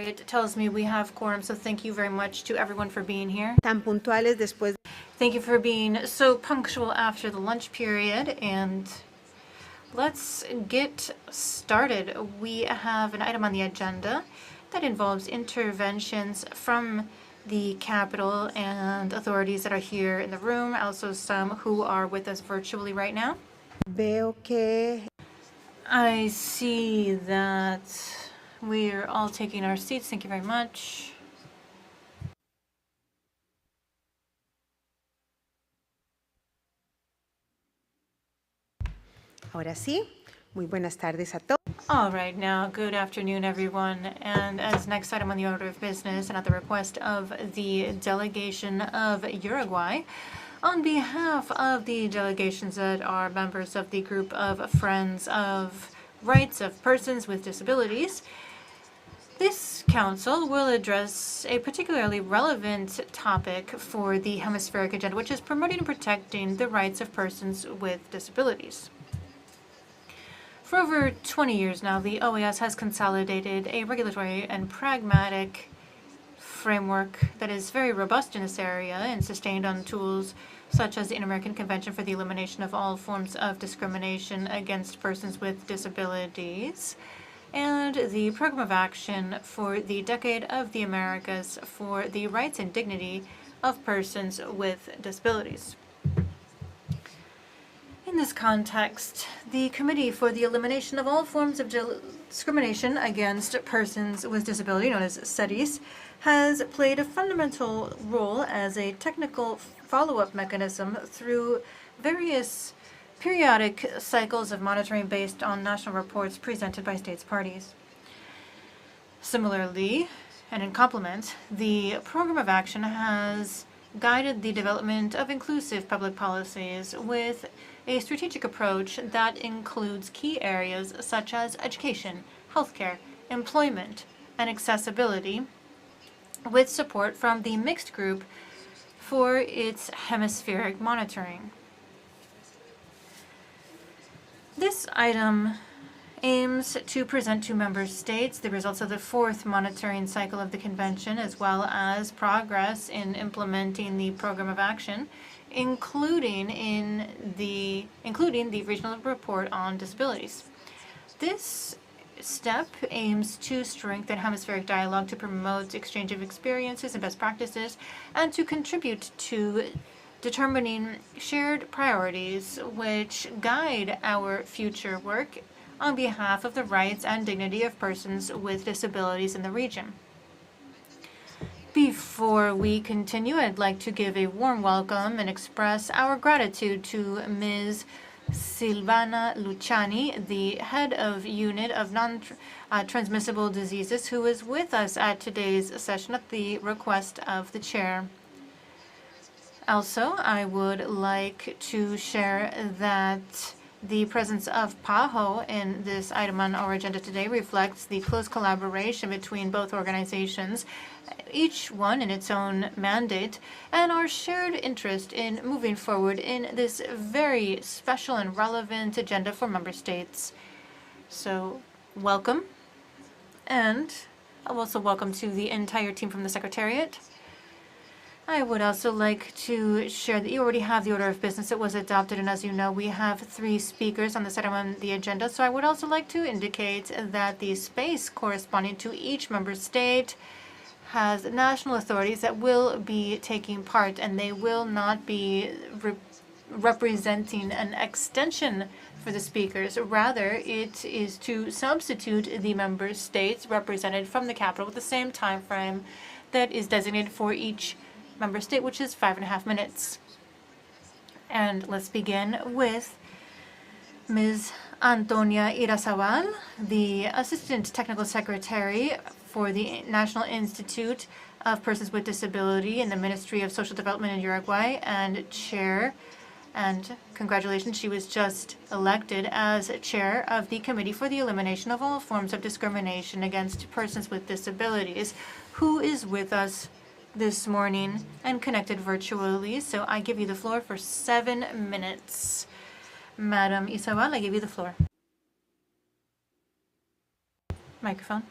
It tells me we have quorum, so thank you very much to everyone for being here. Tan puntuales después. Thank you for being so punctual after the lunch period, and let's get started. We have an item on the agenda that involves interventions from the Capitol and authorities that are here in the room, also some who are with us virtually right now. Veo que I see that we're all taking our seats. Thank you very much. ahora sí. Muy buenas tardes a todos. All right, now, good afternoon, everyone. And as next item on the order of business, and at the request of the delegation of Uruguay, on behalf of the delegations that are members of the group of Friends of Rights of Persons with Disabilities, this council will address a particularly relevant topic for the hemispheric agenda, which is promoting and protecting the rights of persons with disabilities. For over 20 years now, the OAS has consolidated a regulatory and pragmatic framework that is very robust in this area and sustained on tools such as the Inter-American Convention for the Elimination of All Forms of Discrimination Against Persons with Disabilities, and the Program of Action for the Decade of the Americas for the Rights and Dignity of Persons with Disabilities. In this context, the Committee for the Elimination of All Forms of Discrimination Against Persons with Disability, known as CEDIS, has played a fundamental role as a technical follow-up mechanism through various periodic cycles of monitoring based on national reports presented by states parties. Similarly, and in complement, the Program of Action has guided the development of inclusive public policies with a strategic approach that includes key areas such as education, healthcare, employment, and accessibility, with support from the mixed group for its hemispheric monitoring. This item aims to present to member states the results of the fourth monitoring cycle of the convention, as well as progress in implementing the program of action, including the regional report on disabilities. This step aims to strengthen hemispheric dialogue, to promote exchange of experiences and best practices, and to contribute to determining shared priorities which guide our future work on behalf of the rights and dignity of persons with disabilities in the region. Before we continue, I'd like to give a warm welcome and express our gratitude to Ms. Silvana Luciani, the head of Unit of Non-Transmissible Diseases, who is with us at today's session at the request of the chair. Also, I would like to share that the presence of PAHO in this item on our agenda today reflects the close collaboration between both organizations, each one in its own mandate, and our shared interest in moving forward in this very special and relevant agenda for member states. So, welcome. And also welcome to the entire team from the Secretariat. I would also like to share that you already have the order of business. It was adopted, and as you know, we have 3 speakers on this item on the agenda. So I would also like to indicate that the space corresponding to each member state has national authorities that will be taking part, and they will not be representing an extension for the speakers. Rather, it is to substitute the member states represented from the capital with the same time frame that is designated for each member state, which is 5.5 minutes. And let's begin with Ms. Antonia Irazabal, the Assistant Technical Secretary for the National Institute of Persons with Disability in the Ministry of Social Development in Uruguay, and chair, and congratulations, she was just elected as chair of the Committee for the Elimination of All Forms of Discrimination Against Persons with Disabilities, who is with us this morning and connected virtually. So I give you the floor for 7 minutes. Madam Isabel, I give you the floor. Microphone.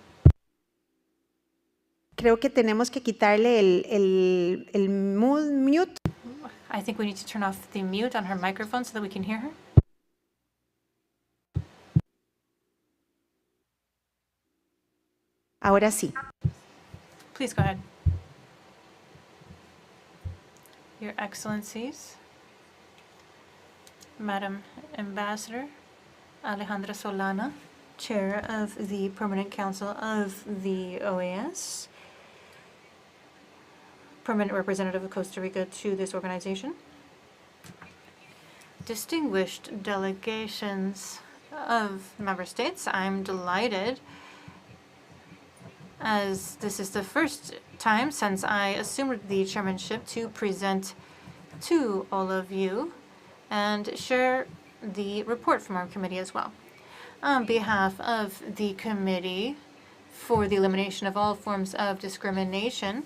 Creo que tenemos que quitarle el mute. I think we need to turn off the mute on her microphone so that we can hear her. Ahora sí. Please go ahead. Your Excellencies, Madam Ambassador Alejandra Solana, Chair of the Permanent Council of the OAS, Permanent Representative of Costa Rica to this organization, distinguished delegations of member states, I'm delighted as this is the first time since I assumed the chairmanship to present to all of you and share the report from our committee as well. On behalf of the Committee for the Elimination of All Forms of Discrimination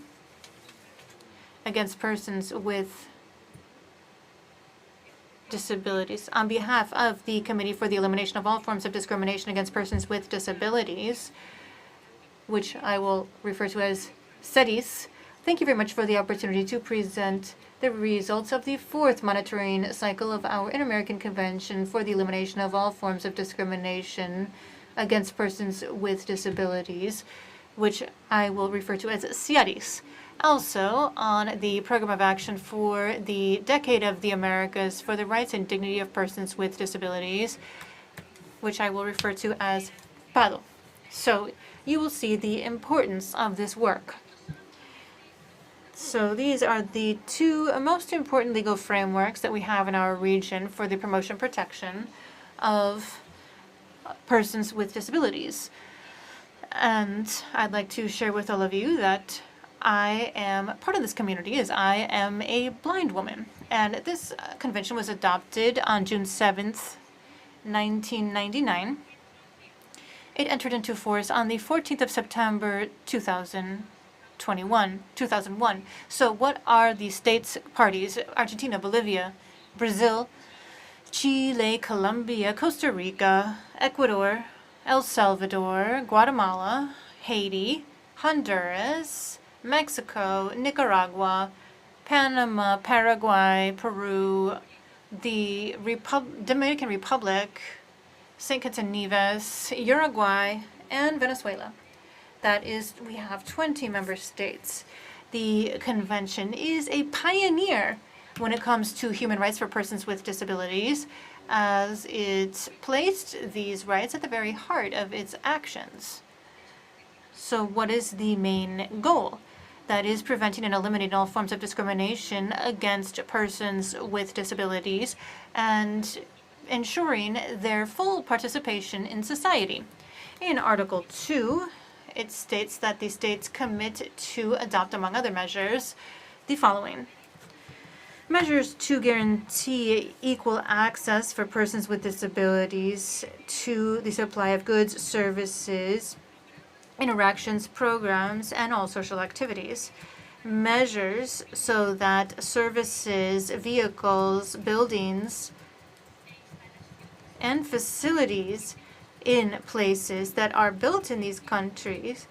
against Persons with Disabilities, on behalf of the Committee for the Elimination of All Forms of Discrimination against Persons with Disabilities, which I will refer to as SEDIS, thank you very much for the opportunity to present the results of the fourth monitoring cycle of our Inter-American Convention for the Elimination of All Forms of Discrimination against Persons with Disabilities, which I will refer to as SEDIS. Also, on the Program of Action for the Decade of the Americas for the Rights and Dignity of Persons with Disabilities, which I will refer to as PADO. So you will see the importance of this work. So these are the two most important legal frameworks that we have in our region for the promotion and protection of persons with disabilities. And I'd like to share with all of you that I am part of this community as I am a blind woman. And this convention was adopted on June 7th, 1999. It entered into force on the 14th of September 2001. So what are the states parties? Argentina, Bolivia, Brazil, Chile, Colombia, Costa Rica, Ecuador, El Salvador, Guatemala, Haiti, Honduras, Mexico, Nicaragua, Panama, Paraguay, Peru, the Dominican Republic, St. Kitts and Nevis, Uruguay, and Venezuela. That is, we have 20 member states. The convention is a pioneer when it comes to human rights for persons with disabilities, as it placed these rights at the very heart of its actions. So what is the main goal? That is preventing and eliminating all forms of discrimination against persons with disabilities and ensuring their full participation in society. In Article 2, it states that the states commit to adopt, among other measures, the following. Measures to guarantee equal access for persons with disabilities to the supply of goods, services, interactions, programs, and all social activities. Measures so that services, vehicles, buildings, and facilities in places that are built in these countries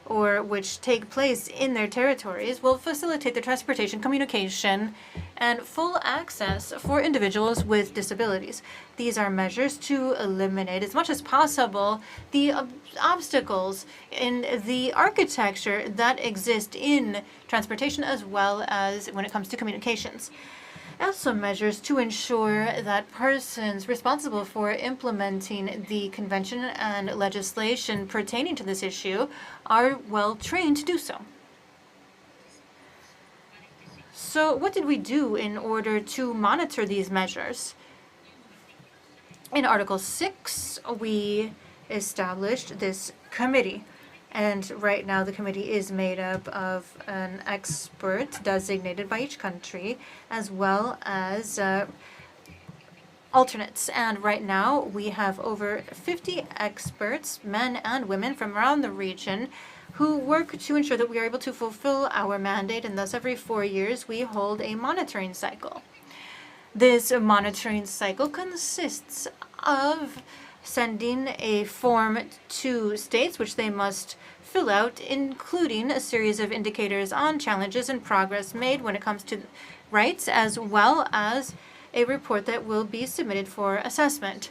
or which take place in their territories will facilitate the transportation, communication, and full access for individuals with disabilities. These are measures to eliminate as much as possible the obstacles in the architecture that exist in transportation as well as when it comes to communications. Also measures to ensure that persons responsible for implementing the convention and legislation pertaining to this issue are well trained to do so. So what did we do in order to monitor these measures? In Article 6, we established this committee. And right now the committee is made up of an expert designated by each country as well as alternates. And right now we have over 50 experts, men and women from around the region, who work to ensure that we are able to fulfill our mandate, and thus every 4 years we hold a monitoring cycle. This monitoring cycle consists of sending a form to states which they must fill out, including a series of indicators on challenges and progress made when it comes to rights, as well as a report that will be submitted for assessment.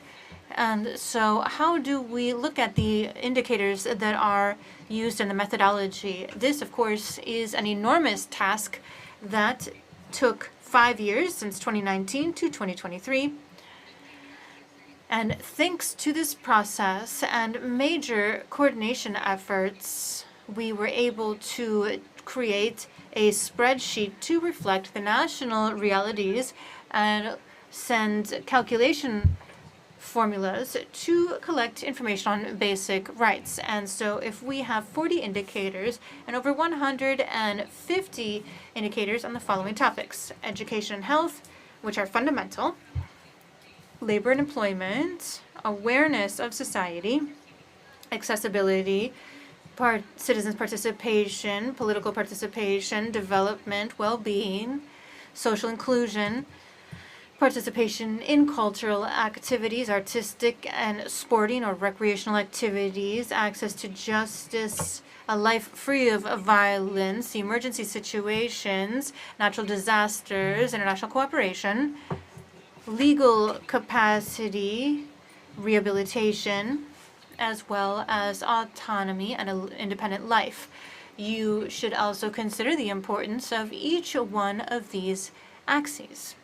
And so how do we look at the indicators that are used in the methodology? This, of course, is an enormous task that took 5 years, since 2019 to 2023. And thanks to this process and major coordination efforts, we were able to create a spreadsheet to reflect the national realities and send calculation formulas to collect information on basic rights. And so if we have 40 indicators and over 150 indicators on the following topics: education and health, which are fundamental; labor and employment; awareness of society; accessibility; citizens' participation; political participation; development; well-being; social inclusion; participation in cultural activities, artistic and sporting or recreational activities; access to justice; a life free of violence; emergency situations; natural disasters; international cooperation; legal capacity; rehabilitation, as well as autonomy and an independent life. You should also consider the importance of each one of these axes.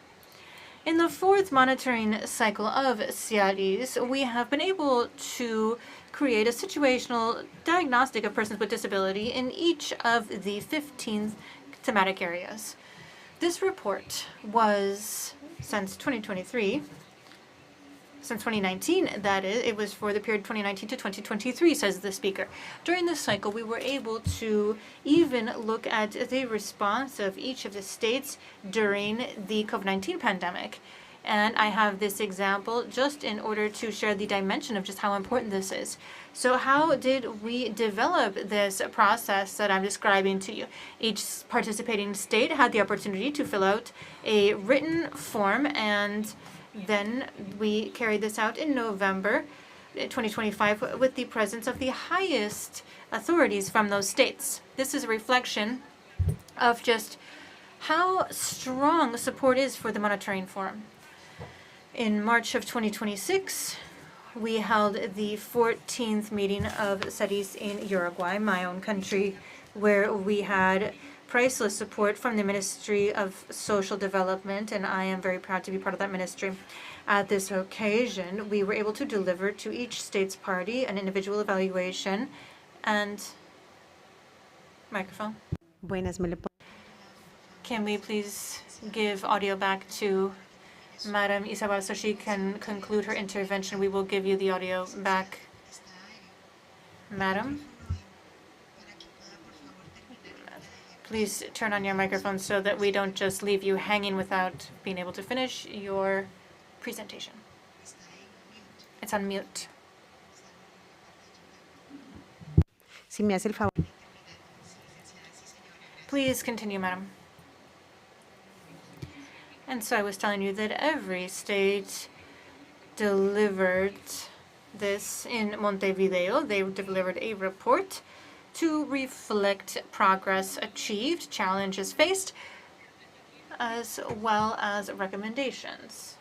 In the fourth monitoring cycle of CIADIS, we have been able to create a situational diagnostic of persons with disability in each of the 15 thematic areas. This report was, since 2023, since 2019, that is, it was for the period 2019 to 2023, says the speaker. During this cycle, we were able to even look at the response of each of the states during the COVID-19 pandemic. And I have this example just in order to share the dimension of just how important this is. So how did we develop this process that I'm describing to you? Each participating state had the opportunity to fill out a written form, and then we carried this out in November 2025 with the presence of the highest authorities from those states. This is a reflection of just how strong support is for the monitoring forum. In March of 2026, we held the 14th meeting of CIADIS in Uruguay, my own country, where we had priceless support from the Ministry of Social Development, and I am very proud to be part of that ministry. At this occasion, we were able to deliver to each state's party an individual evaluation and microphone. Buenas, Can we please give audio back to Madam Isabel so she can conclude her intervention? We will give you the audio back. Madam? Please turn on your microphone so that we don't just leave you hanging without being able to finish your presentation. It's on mute. Si me hace el favor. Please continue, madam. And so I was telling you that every state delivered this in Montevideo. They delivered a report to reflect progress achieved, challenges faced, as well as recommendations.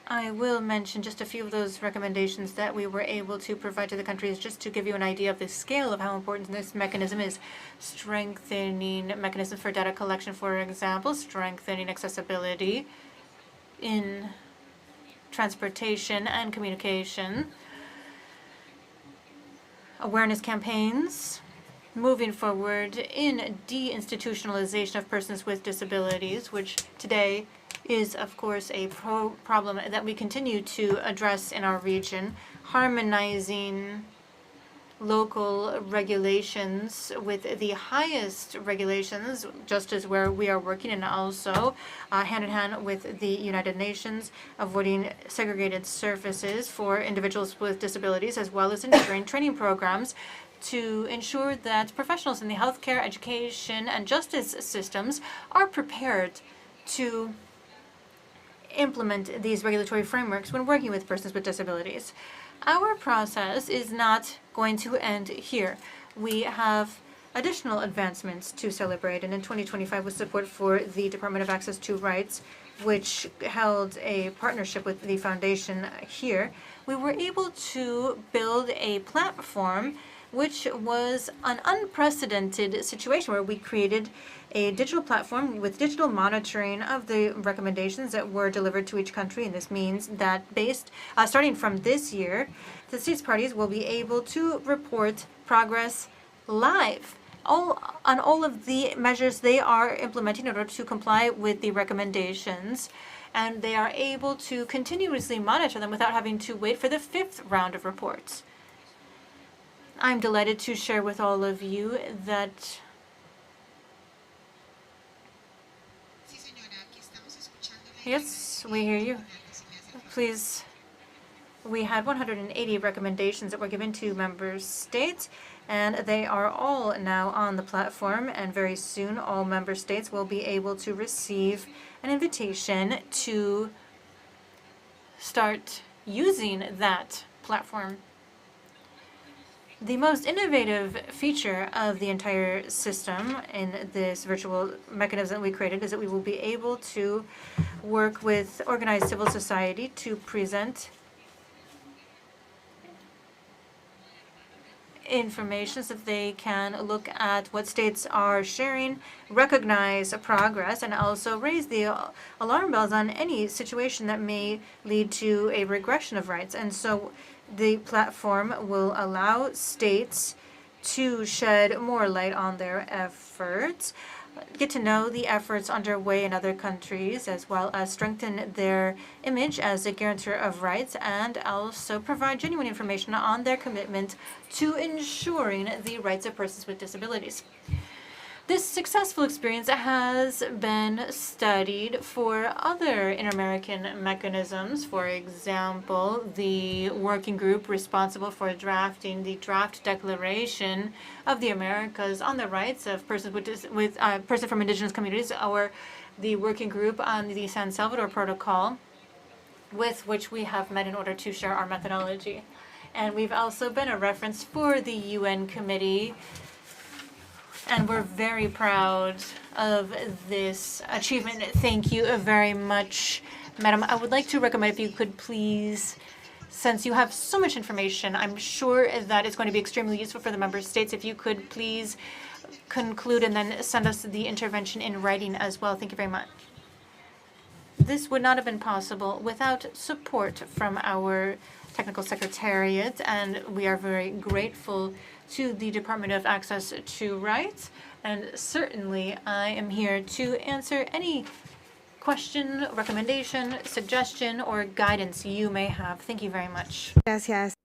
I will mention just a few of those recommendations that we were able to provide to the countries, just to give you an idea of the scale of how important this mechanism is. Strengthening mechanisms for data collection, for example, strengthening accessibility in transportation and communication, awareness campaigns, moving forward in deinstitutionalization of persons with disabilities, which today is, of course, a problem that we continue to address in our region, harmonizing local regulations with the highest regulations, just as where we are working, and also hand in hand with the United Nations, avoiding segregated services for individuals with disabilities, as well as ensuring training programs to ensure that professionals in the healthcare, education, and justice systems are prepared to implement these regulatory frameworks when working with persons with disabilities. Our process is not going to end here. We have additional advancements to celebrate, and in 2025, with support for the Department of Access to Rights, which held a partnership with the foundation here, we were able to build a platform which was an unprecedented situation where we created a digital platform with digital monitoring of the recommendations that were delivered to each country. And this means that starting from this year, the states parties will be able to report progress live on all of the measures they are implementing in order to comply with the recommendations. And they are able to continuously monitor them without having to wait for the 5th round of reports. I'm delighted to share with all of you that yes, we hear you. Please, we had 180 recommendations that were given to member states, and they are all now on the platform, and very soon all member states will be able to receive an invitation to start using that platform. The most innovative feature of the entire system in this virtual mechanism we created is that we will be able to work with organized civil society to present information so that they can look at what states are sharing, recognize progress, and also raise the alarm bells on any situation that may lead to a regression of rights. And so the platform will allow states to shed more light on their efforts, get to know the efforts underway in other countries, as well as strengthen their image as a guarantor of rights, and also provide genuine information on their commitment to ensuring the rights of persons with disabilities. This successful experience has been studied for other inter-American mechanisms. For example, the working group responsible for drafting the draft declaration of the Americas on the rights of persons with persons from indigenous communities, or the working group on the San Salvador Protocol, with which we have met in order to share our methodology. And we've also been a reference for the UN Committee, and we're very proud of this achievement. Thank you very much, Madam. I would like to recommend if you could please, since you have so much information, I'm sure that it's going to be extremely useful for the member states, if you could please conclude and then send us the intervention in writing as well. Thank you very much. This would not have been possible without support from our technical secretariat, and we are very grateful to the Department of Access to Rights. And certainly I am here to answer any question, recommendation, suggestion, or guidance you may have. Thank you very much. Gracias.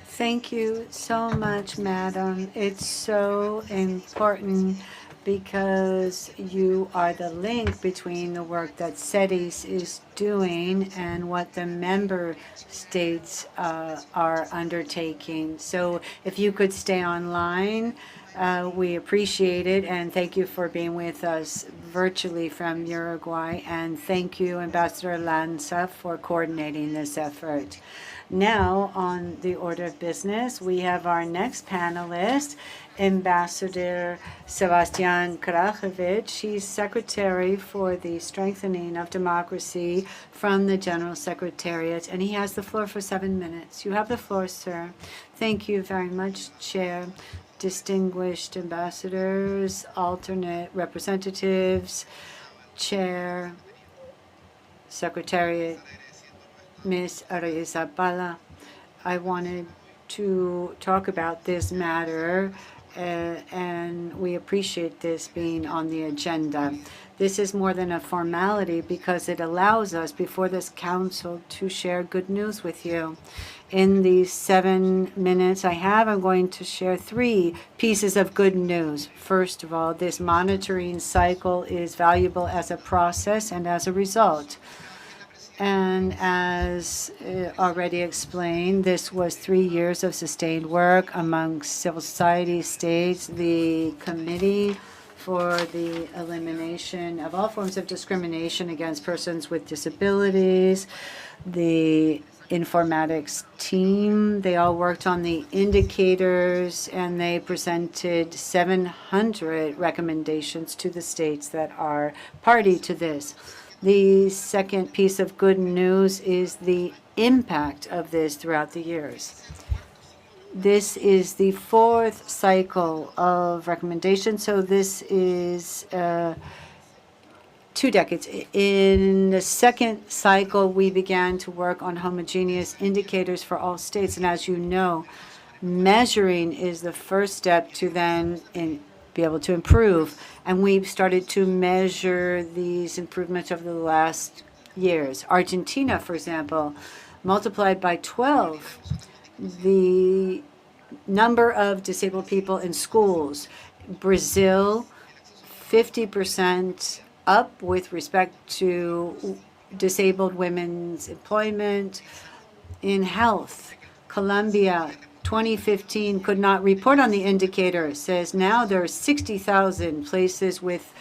Thank you so much, Madam. It's so important because you are the link between the work that SETIs is doing and what the member states are undertaking. So if you could stay online, we appreciate it, and thank you for being with us virtually from Uruguay, and thank you, Ambassador Lanza, for coordinating this effort. Now, on the order of business, we have our next panelist, Ambassador Sebastian Krajewicz. She's Secretary for the Strengthening of Democracy from the General Secretariat, and he has the floor for 7 minutes. You have the floor, sir. Thank you very much, Chair, distinguished ambassadors, alternate representatives, Chair, Secretariat, Ms. Arrizabala. I wanted to talk about this matter, and we appreciate this being on the agenda. This is more than a formality because it allows us, before this council, to share good news with you. In these 7 minutes I have, I'm going to share 3 pieces of good news. First of all, this monitoring cycle is valuable as a process and as a result. And as already explained, this was 3 years of sustained work among civil society, states, the Committee for the Elimination of All Forms of Discrimination Against Persons with Disabilities, the informatics team. They all worked on the indicators, and they presented 700 recommendations to the states that are party to this. The second piece of good news is the impact of this throughout the years. This is the fourth cycle of recommendations, so this is 2 decades. In the second cycle, we began to work on homogeneous indicators for all states. And as you know, measuring is the first step to then be able to improve. And we've started to measure these improvements over the last years. Argentina, for example, multiplied by 12 the number of disabled people in schools. Brazil, 50% up with respect to disabled women's employment. In health, Colombia, 2015, could not report on the indicator, says now there are 60,000 places with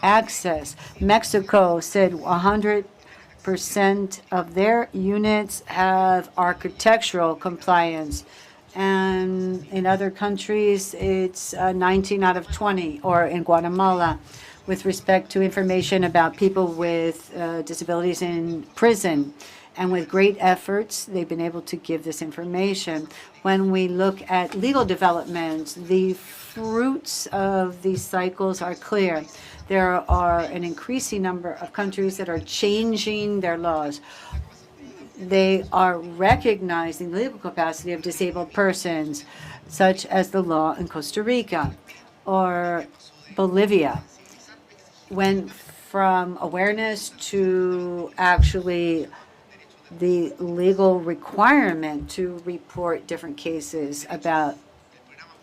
access. Mexico said 100% of their units have architectural compliance. And in other countries, it's 19 out of 20, or in Guatemala, with respect to information about people with disabilities in prison. And with great efforts, they've been able to give this information. When we look at legal developments, the fruits of these cycles are clear. There are an increasing number of countries that are changing their laws. They are recognizing the legal capacity of disabled persons, such as the law in Costa Rica or Bolivia. Went from awareness to actually the legal requirement to report different cases about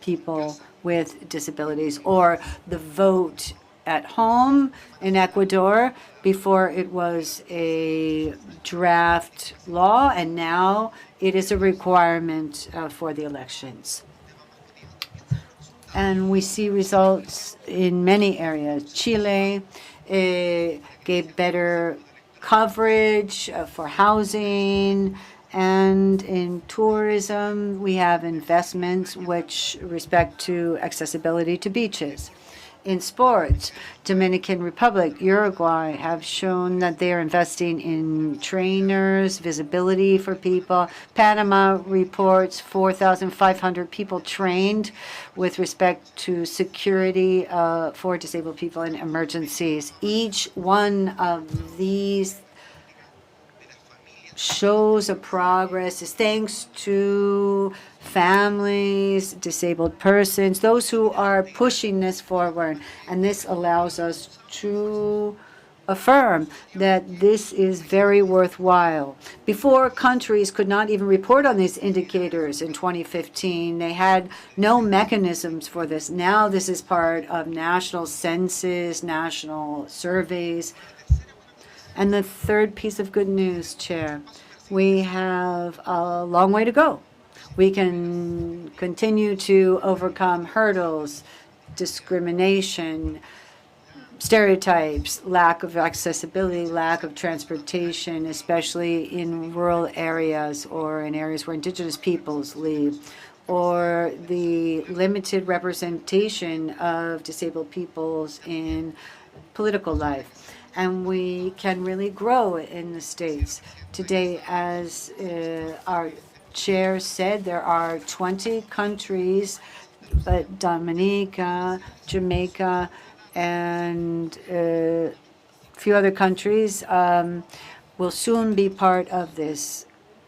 people with disabilities, or the vote at home in Ecuador. Before it was a draft law, and now it is a requirement for the elections. And we see results in many areas. Chile gave better coverage for housing, and in tourism, we have investments which respect to accessibility to beaches. In sports, Dominican Republic, Uruguay have shown that they are investing in trainers, visibility for people. Panama reports 4,500 people trained with respect to security for disabled people in emergencies. Each one of these shows a progress is thanks to families, disabled persons, those who are pushing this forward. And this allows us to affirm that this is very worthwhile. Before, countries could not even report on these indicators in 2015. They had no mechanisms for this. Now this is part of national census, national surveys. And the third piece of good news, Chair, we have a long way to go. We can continue to overcome hurdles, discrimination, stereotypes, lack of accessibility, lack of transportation, especially in rural areas or in areas where indigenous peoples live, or the limited representation of disabled peoples in political life. And we can really grow in the States. Today, as our chair said, there are 20 countries, but Dominica, Jamaica, and a few other countries will soon be part of this,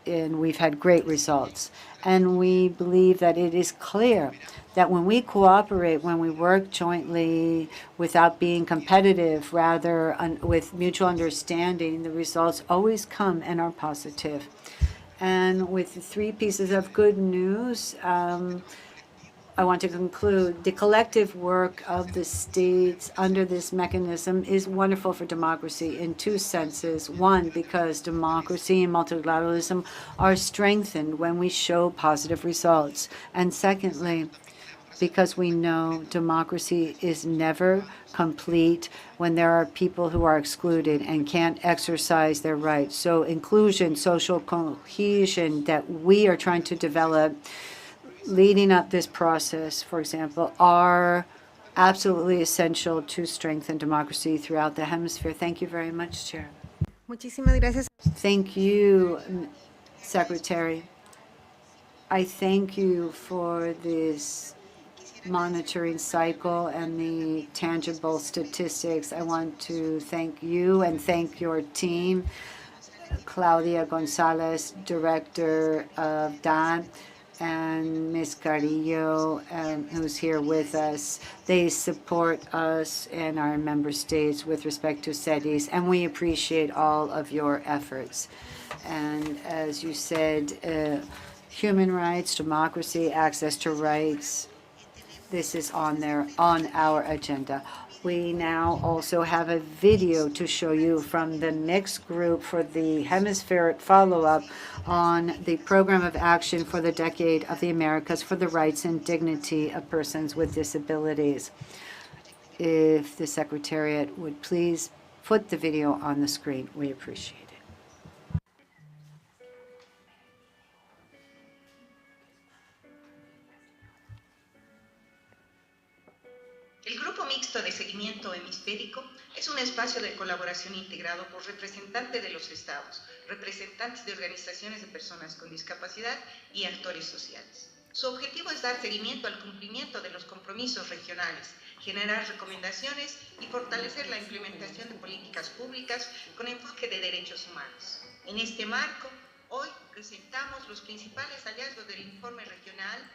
and we've had great results. And we believe that it is clear that when we cooperate, when we work jointly without being competitive, rather with mutual understanding, the results always come and are positive. And with 3 pieces of good news, I want to conclude. The collective work of the states under this mechanism is wonderful for democracy in 2 senses. One, because democracy and multilateralism are strengthened when we show positive results. And secondly, because we know democracy is never complete when there are people who are excluded and can't exercise their rights. So inclusion, social cohesion that we are trying to develop leading up this process, for example, are absolutely essential to strengthen democracy throughout the hemisphere. Thank you very much, Chair. Muchísimas gracias. Thank you, Secretary. I thank you for this monitoring cycle and the tangible statistics. I want to thank you and thank your team, Claudia Gonzalez, Director of DAN, and Ms. Carrillo, who's here with us. They support us and our member states with respect to SETIs, and we appreciate all of your efforts. And as you said, human rights, democracy, access to rights, this is on our agenda. We now also have a video to show you from the mixed group for the hemispheric follow-up on the Program of Action for the Decade of the Americas for the Rights and Dignity of Persons with Disabilities. If the Secretariat would please put the video on the screen, we appreciate it. El Grupo Mixto de Seguimiento Hemisférico es un espacio de colaboración integrado por representantes de los estados, representantes de organizaciones de personas con discapacidad y actores sociales. Su objetivo es dar seguimiento al cumplimiento de los compromisos regionales, generar recomendaciones y fortalecer la implementación de políticas públicas con enfoque de derechos humanos. En este marco, hoy presentamos los principales hallazgos del informe regional,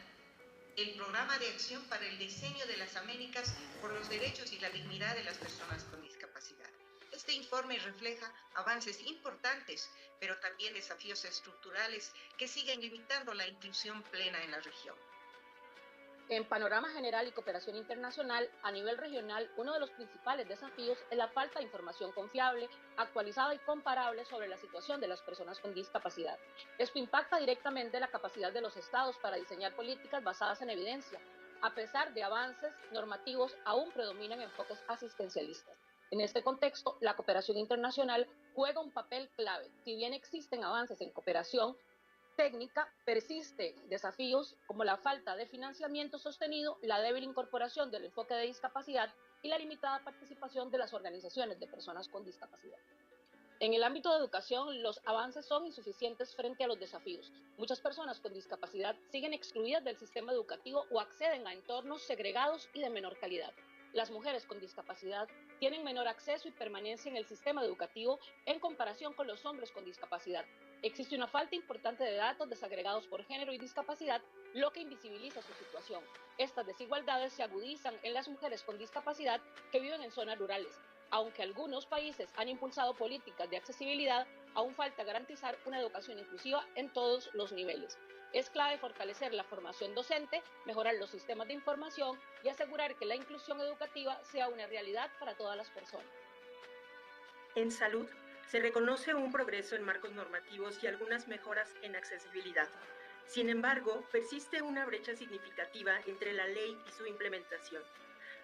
el Programa de Acción para el Diseño de las Américas por los Derechos y la Dignidad de las Personas con Discapacidad. Este informe refleja avances importantes, pero también desafíos estructurales que siguen limitando la inclusión plena en la región. En panorama general y cooperación internacional, a nivel regional, uno de los principales desafíos es la falta de información confiable, actualizada y comparable sobre la situación de las personas con discapacidad. Esto impacta directamente la capacidad de los estados para diseñar políticas basadas en evidencia. A pesar de avances normativos, aún predominan enfoques asistencialistas. En este contexto, la cooperación internacional juega un papel clave. Si bien existen avances en cooperación técnica, persiste desafíos como la falta de financiamiento sostenido, la débil incorporación del enfoque de discapacidad y la limitada participación de las organizaciones de personas con discapacidad. En el ámbito de educación, los avances son insuficientes frente a los desafíos. Muchas personas con discapacidad siguen excluidas del sistema educativo o acceden a entornos segregados y de menor calidad. Las mujeres con discapacidad tienen menor acceso y permanencia en el sistema educativo en comparación con los hombres con discapacidad. Existe una falta importante de datos desagregados por género y discapacidad, lo que invisibiliza su situación. Estas desigualdades se agudizan en las mujeres con discapacidad que viven en zonas rurales. Aunque algunos países han impulsado políticas de accesibilidad, aún falta garantizar una educación inclusiva en todos los niveles. Es clave fortalecer la formación docente, mejorar los sistemas de información y asegurar que la inclusión educativa sea una realidad para todas las personas. En salud, se reconoce un progreso en marcos normativos y algunas mejoras en accesibilidad. Sin embargo, persiste una brecha significativa entre la ley y su implementación.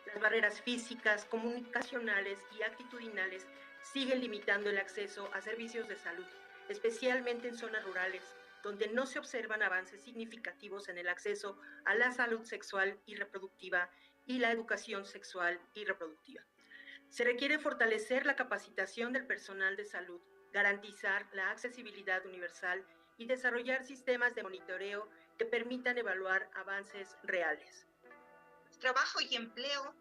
Las barreras físicas, comunicacionales y actitudinales siguen limitando el acceso a servicios de salud, especialmente en zonas rurales, donde no se observan avances significativos en el acceso a la salud sexual y reproductiva y la educación sexual y reproductiva. Se requiere fortalecer la capacitación del personal de salud, garantizar la accesibilidad universal y desarrollar sistemas de monitoreo que permitan evaluar avances reales. Trabajo y empleo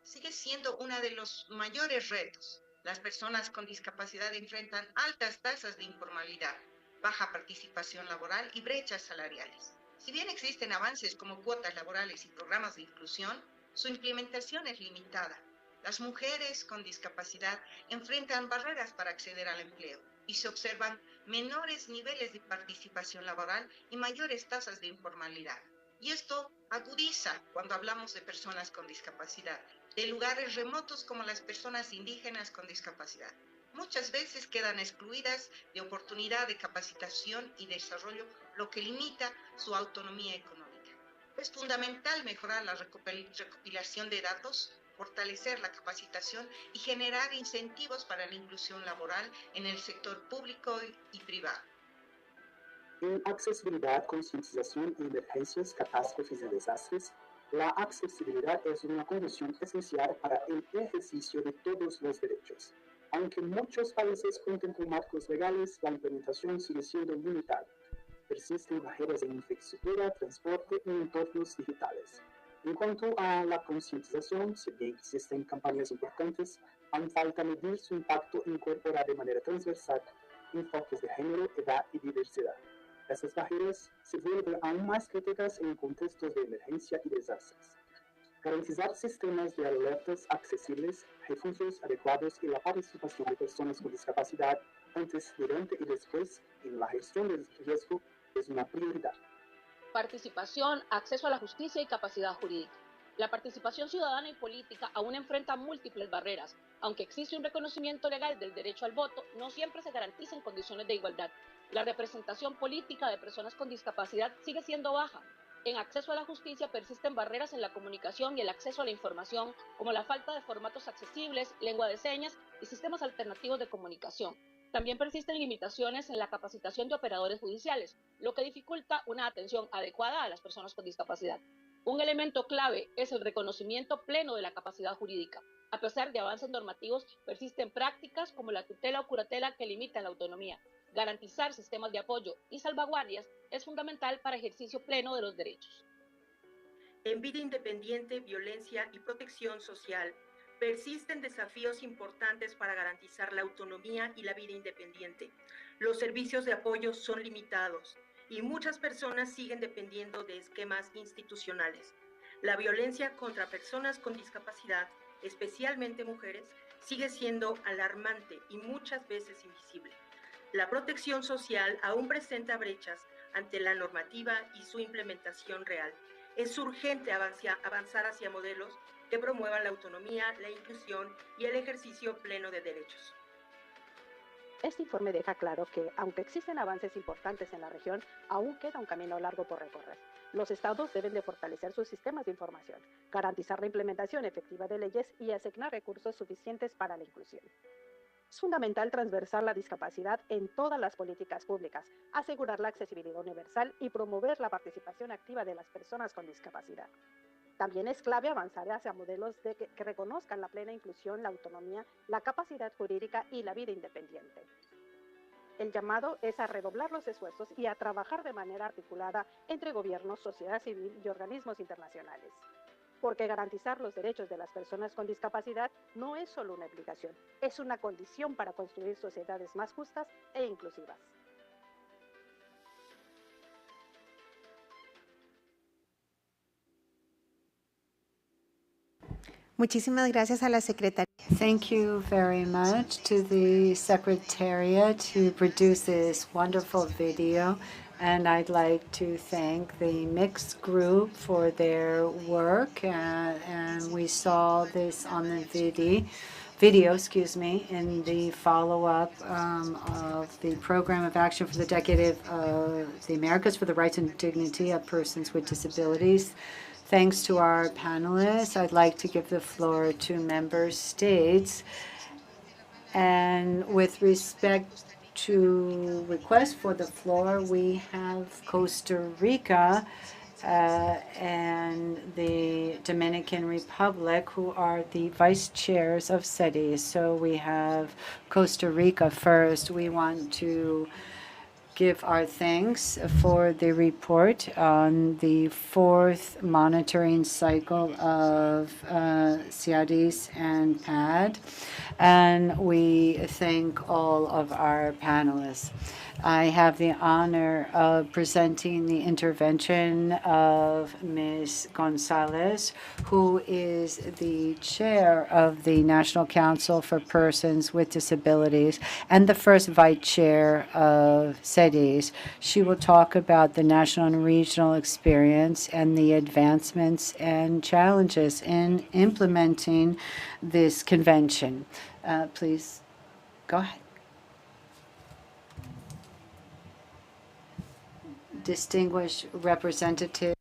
sigue siendo uno de los mayores retos. Las personas con discapacidad enfrentan altas tasas de informalidad, baja participación laboral y brechas salariales. Si bien existen avances como cuotas laborales y programas de inclusión, su implementación es limitada. Las mujeres con discapacidad enfrentan barreras para acceder al empleo y se observan menores niveles de participación laboral y mayores tasas de informalidad. Y esto agudiza cuando hablamos de personas con discapacidad, de lugares remotos como las personas indígenas con discapacidad. Muchas veces quedan excluidas de oportunidad de capacitación y desarrollo, lo que limita su autonomía económica. Es fundamental mejorar la recopilación de datos, fortalecer la capacitación y generar incentivos para la inclusión laboral en el sector público y privado. En accesibilidad, concientización y emergencias, catástrofes y desastres, la accesibilidad es una condición esencial para el ejercicio de todos los derechos. Aunque muchos países cuenten con marcos legales, la implementación sigue siendo limitada. Persisten barreras en infraestructura, transporte y entornos digitales. En cuanto a la concientización, si bien existen campañas importantes, aún falta medir su impacto e incorporar de manera transversal enfoques de género, edad y diversidad. Estas barreras se vuelven aún más críticas en contextos de emergencia y desastres. Garantizar sistemas de alertas accesibles, refugios adecuados y la participación de personas con discapacidad antes, durante y después en la gestión del riesgo es una prioridad. Participación, acceso a la justicia y capacidad jurídica. La participación ciudadana y política aún enfrenta múltiples barreras. Aunque existe un reconocimiento legal del derecho al voto, no siempre se garantiza en condiciones de igualdad. La representación política de personas con discapacidad sigue siendo baja. En acceso a la justicia persisten barreras en la comunicación y el acceso a la información, como la falta de formatos accesibles, lengua de señas y sistemas alternativos de comunicación. También persisten limitaciones en la capacitación de operadores judiciales, lo que dificulta una atención adecuada a las personas con discapacidad. Un elemento clave es el reconocimiento pleno de la capacidad jurídica. A pesar de avances normativos, persisten prácticas como la tutela o curatela que limitan la autonomía. Garantizar sistemas de apoyo y salvaguardias es fundamental para ejercicio pleno de los derechos. En vida independiente, violencia y protección social, persisten desafíos importantes para garantizar la autonomía y la vida independiente. Los servicios de apoyo son limitados y muchas personas siguen dependiendo de esquemas institucionales. La violencia contra personas con discapacidad, especialmente mujeres, sigue siendo alarmante y muchas veces invisible. La protección social aún presenta brechas ante la normativa y su implementación real. Es urgente avanzar hacia modelos que promuevan la autonomía, la inclusión y el ejercicio pleno de derechos. Este informe deja claro que, aunque existen avances importantes en la región, aún queda un camino largo por recorrer. Los estados deben de fortalecer sus sistemas de información, garantizar la implementación efectiva de leyes y asignar recursos suficientes para la inclusión. Es fundamental transversar la discapacidad en todas las políticas públicas, asegurar la accesibilidad universal y promover la participación activa de las personas con discapacidad. También es clave avanzar hacia modelos que reconozcan la plena inclusión, la autonomía, la capacidad jurídica y la vida independiente. El llamado es a redoblar los esfuerzos y a trabajar de manera articulada entre gobiernos, sociedad civil y organismos internacionales. Porque garantizar los derechos de las personas con discapacidad no es solo una obligación, es una condición para construir sociedades más justas e inclusivas. Muchísimas gracias a la Secretaría. Thank you very much to the Secretariat to produce this wonderful video. And I'd like to thank the mixed group for their work. And we saw this on the video, in the follow-up of the Program of Action for the Decade of the Americas for the Rights and Dignity of Persons with Disabilities. Thanks to our panelists, I'd like to give the floor to member states. And with respect to request for the floor, we have Costa Rica and the Dominican Republic, who are the vice chairs of SETI. So we have Costa Rica first. We want to give our thanks for the report on the fourth monitoring cycle of CIADIS and PAD. And we thank all of our panelists. I have the honor of presenting the intervention of Ms. Gonzalez, who is the chair of the National Council for Persons with Disabilities and the first vice chair of SEDIS. She will talk about the national and regional experience and the advancements and challenges in implementing this convention. Please go ahead. Distinguished representative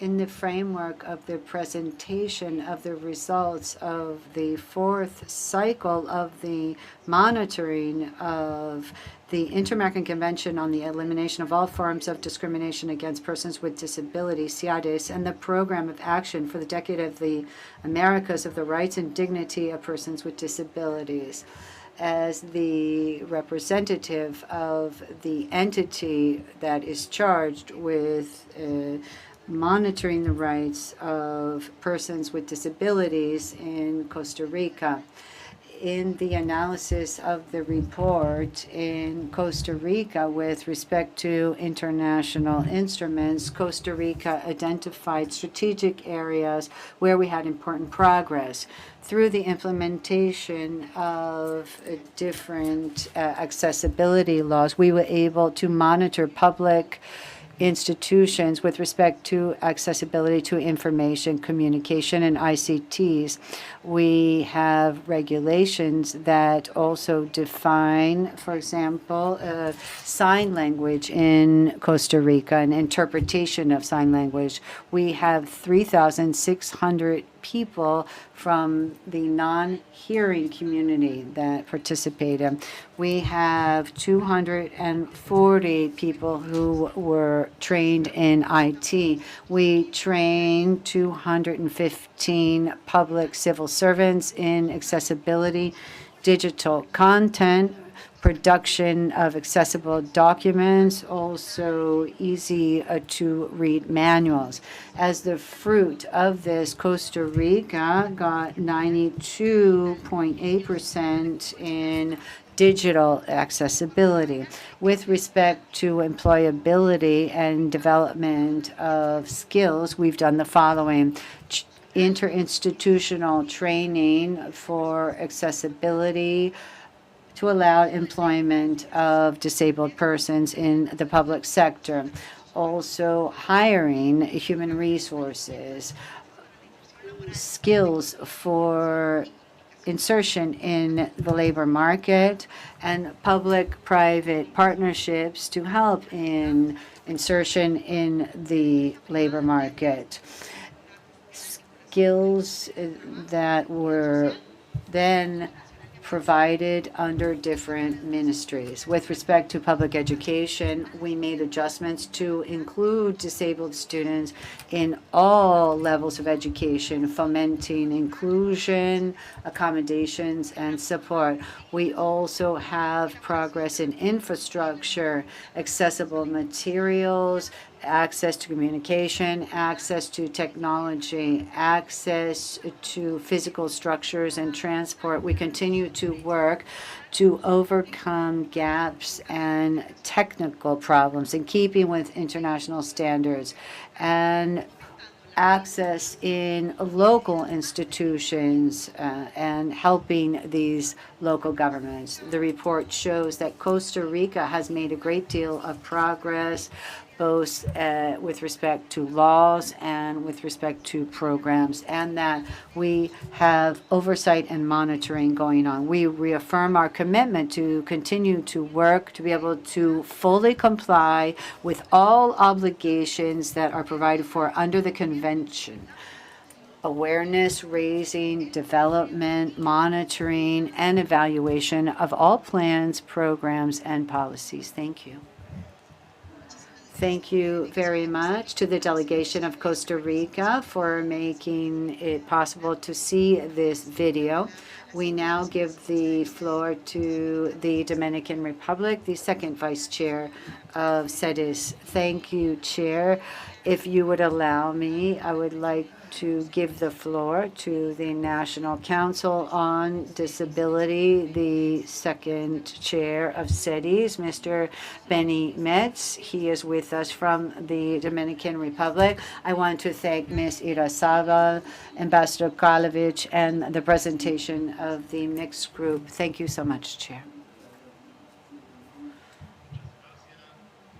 in the framework of the presentation of the results of the fourth cycle of the monitoring of the Inter-American Convention on the Elimination of All Forms of Discrimination Against Persons with Disabilities, CIADIS, and the Program of Action for the Decade of the Americas of the Rights and Dignity of Persons with Disabilities. As the representative of the entity that is charged with monitoring the rights of persons with disabilities in Costa Rica. In the analysis of the report in Costa Rica with respect to international instruments, Costa Rica identified strategic areas where we had important progress. Through the implementation of different accessibility laws, we were able to monitor public institutions with respect to accessibility to information, communication, and ICTs. We have regulations that also define, for example, sign language in Costa Rica, and interpretation of sign language. We have 3,600 people from the non-hearing community that participate. We have 240 people who were trained in IT. We trained 215 public civil servants in accessibility, digital content, production of accessible documents, also easy to read manuals. As the fruit of this, Costa Rica got 92.8% in digital accessibility. With respect to employability and development of skills, we've done the following. Interinstitutional training for accessibility to allow employment of disabled persons in the public sector. Also, hiring human resources, skills for insertion in the labor market, and public-private partnerships to help in insertion in the labor market. Skills that were then provided under different ministries. With respect to public education, we made adjustments to include disabled students in all levels of education, fomenting inclusion, accommodations, and support. We also have progress in infrastructure, accessible materials, access to communication, access to technology, access to physical structures and transport. We continue to work to overcome gaps and technical problems in keeping with international standards, and access in local institutions and helping these local governments. The report shows that Costa Rica has made a great deal of progress, both with respect to laws and with respect to programs, and that we have oversight and monitoring going on. We reaffirm our commitment to continue to work to be able to fully comply with all obligations that are provided for under the convention. Awareness raising, development, monitoring, and evaluation of all plans, programs, and policies. Thank you. Thank you very much to the delegation of Costa Rica for making it possible to see this video. We now give the floor to the Dominican Republic, the second Vice Chair of SEDIS. Thank you, Chair. If you would allow me, I would like to give the floor to the National Council on Disability, the second Chair of SEDIS, Mr. Benny Metz. He is with us from the Dominican Republic. I want to thank Ms. Irazábal, Ambassador Karlovich, and the presentation of the mixed group. Thank you so much, Chair.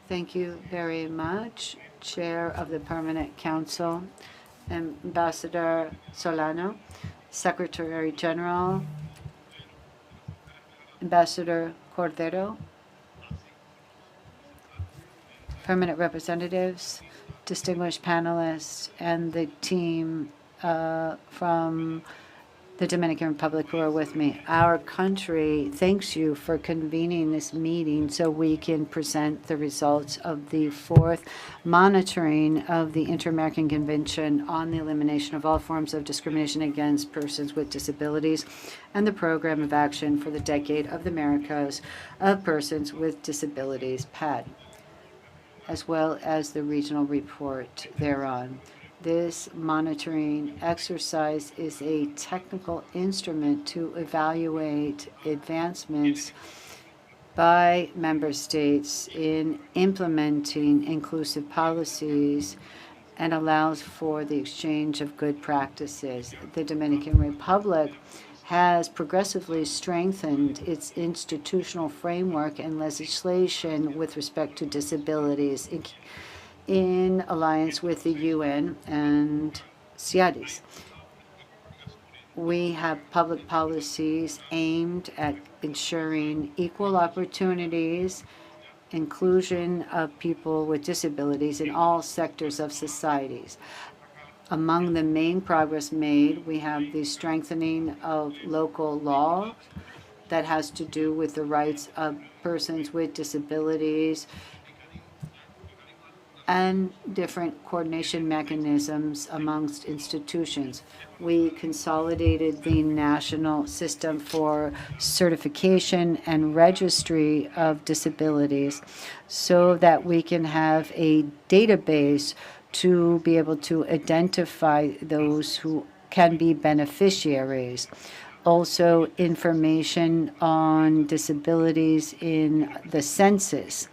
Thank you very much, Chair of the Permanent Council, Ambassador Solano, Secretary General, Ambassador Cordero, permanent representatives, distinguished panelists, and the team from the Dominican Republic who are with me. Our country thanks you for convening this meeting so we can present the results of the fourth monitoring of the Inter-American Convention on the Elimination of All Forms of Discrimination Against Persons with Disabilities and the Program of Action for the Decade of the Americas of Persons with Disabilities, PAD, as well as the regional report thereon. This monitoring exercise is a technical instrument to evaluate advancements by member states in implementing inclusive policies and allows for the exchange of good practices. The Dominican Republic has progressively strengthened its institutional framework and legislation with respect to disabilities in alliance with the UN and CIADIS. We have public policies aimed at ensuring equal opportunities, inclusion of people with disabilities in all sectors of societies. Among the main progress made, we have the strengthening of local law that has to do with the rights of persons with disabilities, and different coordination mechanisms amongst institutions. We consolidated the national system for certification and registry of disabilities so that we can have a database to be able to identify those who can be beneficiaries. Also, information on disabilities in the census.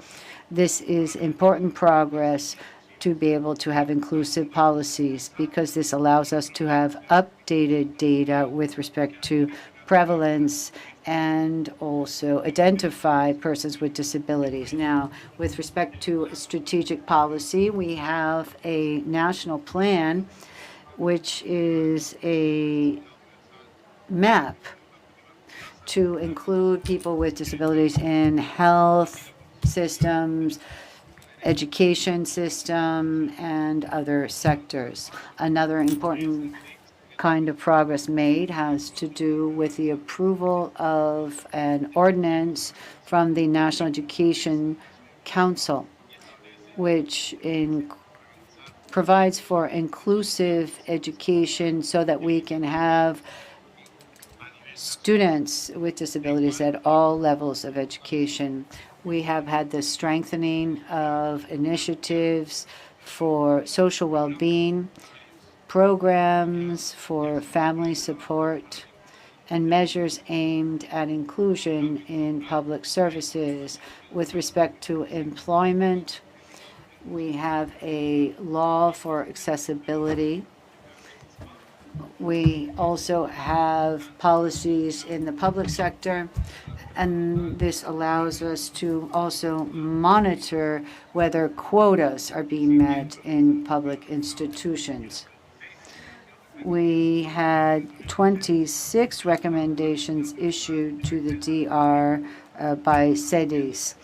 This is important progress to be able to have inclusive policies because this allows us to have updated data with respect to prevalence and also identify persons with disabilities. Now, with respect to strategic policy, we have a national plan, which is a map to include people with disabilities in health systems, education system, and other sectors. Another important kind of progress made has to do with the approval of an ordinance from the National Education Council, which provides for inclusive education so that we can have students with disabilities at all levels of education. We have had the strengthening of initiatives for social well-being, programs for family support, and measures aimed at inclusion in public services. With respect to employment, we have a law for accessibility. We also have policies in the public sector, and this allows us to also monitor whether quotas are being met in public institutions. We had 26 recommendations issued to the DR by CIADIS.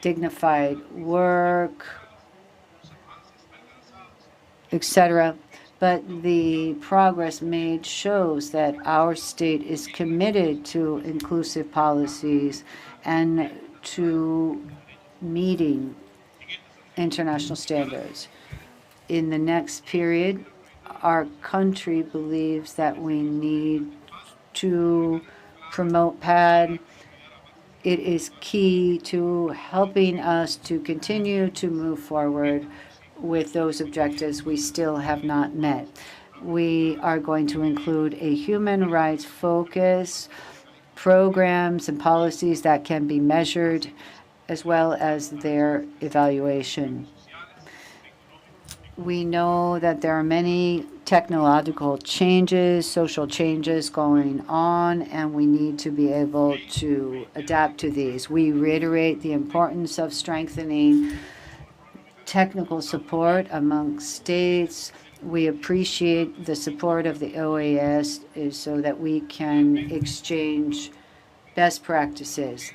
Dignified work, etc. But the progress made shows that our state is committed to inclusive policies and to meeting international standards. In the next period, our country believes that we need to promote PAD. It is key to helping us to continue to move forward with those objectives we still have not met. We are going to include a human rights focus, programs and policies that can be measured, as well as their evaluation. We know that there are many technological changes, social changes going on, and we need to be able to adapt to these. We reiterate the importance of strengthening technical support among states. We appreciate the support of the OAS so that we can exchange best practices.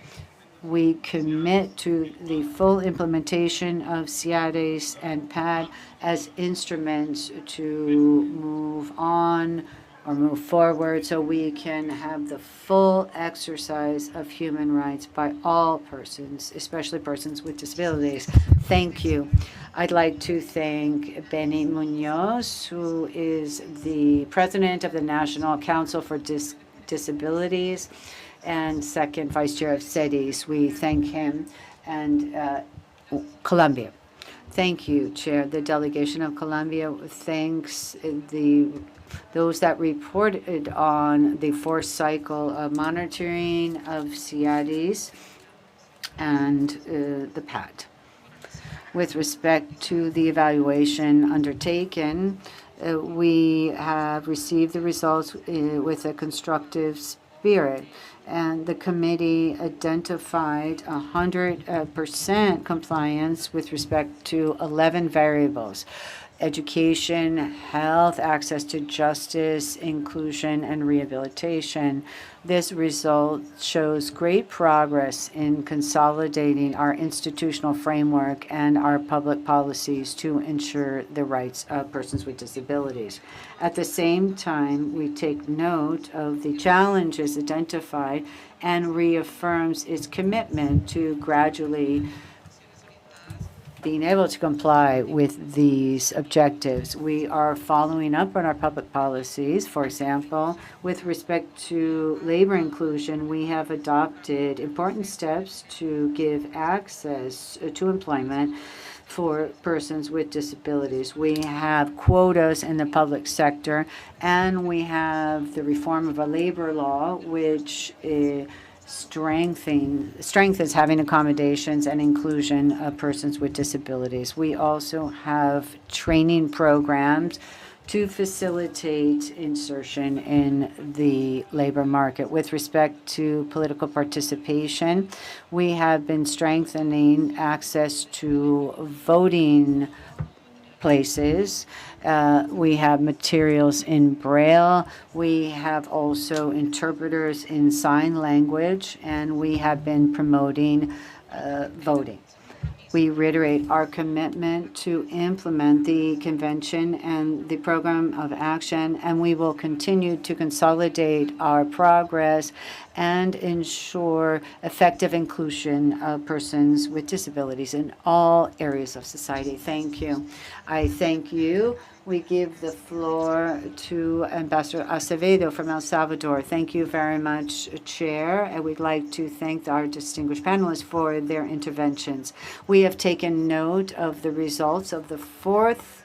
We commit to the full implementation of CIADES and PAD as instruments to move on or move forward so we can have the full exercise of human rights by all persons, especially persons with disabilities. Thank you. I'd like to thank Benny Munoz, who is the president of the National Council for Disabilities and second vice chair of SEDIS. We thank him and Colombia. Thank you, Chair. The delegation of Colombia thanks those that reported on the fourth cycle of monitoring of CIADES and the PAD. With respect to the evaluation undertaken, we have received the results with a constructive spirit, and the committee identified 100% compliance with respect to 11 variables: education, health, access to justice, inclusion, and rehabilitation. This result shows great progress in consolidating our institutional framework and our public policies to ensure the rights of persons with disabilities. At the same time, we take note of the challenges identified and reaffirms its commitment to gradually being able to comply with these objectives. We are following up on our public policies. For example, with respect to labor inclusion, we have adopted important steps to give access to employment for persons with disabilities. We have quotas in the public sector, and we have the reform of a labor law, which strengthens having accommodations and inclusion of persons with disabilities. We also have training programs to facilitate insertion in the labor market. With respect to political participation, we have been strengthening access to voting places. We have materials in Braille. We have also interpreters in sign language, and we have been promoting voting. We reiterate our commitment to implement the convention and the program of action, and we will continue to consolidate our progress and ensure effective inclusion of persons with disabilities in all areas of society. Thank you. I thank you. We give the floor to Ambassador Acevedo from El Salvador. Thank you very much, Chair. And we'd like to thank our distinguished panelists for their interventions. We have taken note of the results of the fourth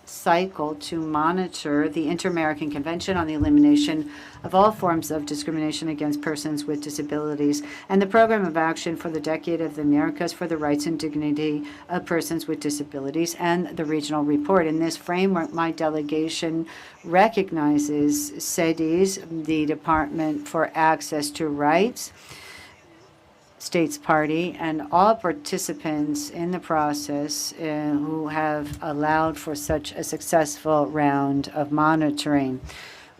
cycle to monitor the Inter-American Convention on the Elimination of All Forms of Discrimination Against Persons with Disabilities and the Program of Action for the Decade of the Americas for the Rights and Dignity of Persons with Disabilities and the Regional Report. In this framework, my delegation recognizes SEDIS, the Department for Access to Rights, States Party, and all participants in the process who have allowed for such a successful round of monitoring.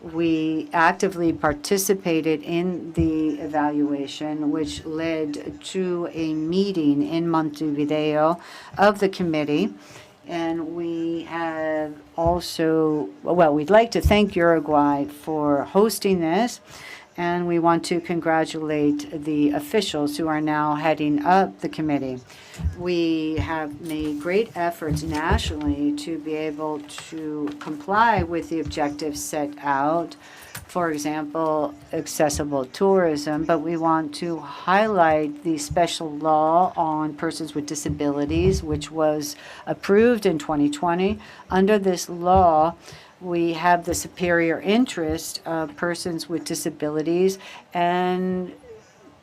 We actively participated in the evaluation, which led to a meeting in Montevideo of the committee. And we have also, well, we'd like to thank Uruguay for hosting this. And we want to congratulate the officials who are now heading up the committee. We have made great efforts nationally to be able to comply with the objectives set out, for example, accessible tourism, but we want to highlight the special law on persons with disabilities, which was approved in 2020. Under this law, we have the superior interest of persons with disabilities and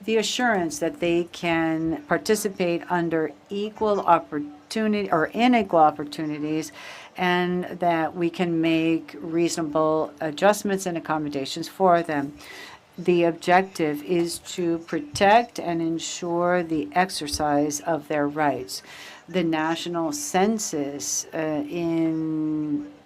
the assurance that they can participate under equal opportunity or unequal opportunities, and that we can make reasonable adjustments and accommodations for them. The objective is to protect and ensure the exercise of their rights. The national census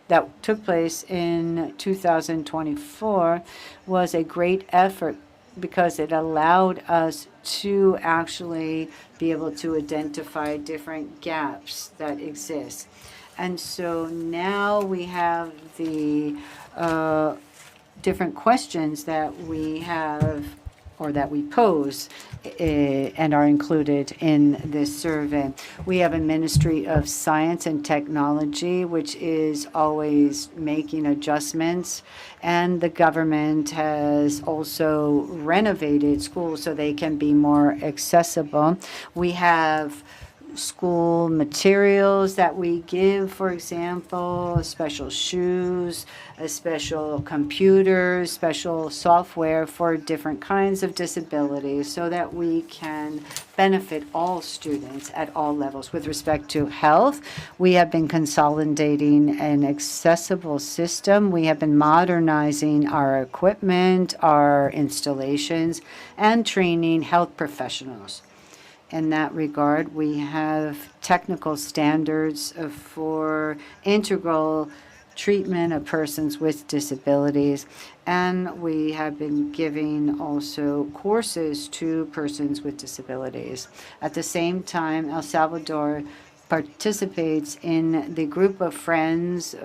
that took place in 2024 was a great effort because it allowed us to actually be able to identify different gaps that exist. And so now we have the different questions that we have or that we pose and are included in this survey. We have a Ministry of Science and Technology, which is always making adjustments, and the government has also renovated schools so they can be more accessible. We have school materials that we give, for example, special shoes, special computers, special software for different kinds of disabilities so that we can benefit all students at all levels. With respect to health, we have been consolidating an accessible system. We have been modernizing our equipment, our installations, and training health professionals. In that regard, we have technical standards for integral treatment of persons with disabilities, and we have been giving also courses to persons with disabilities. At the same time, El Salvador participates in the group of friends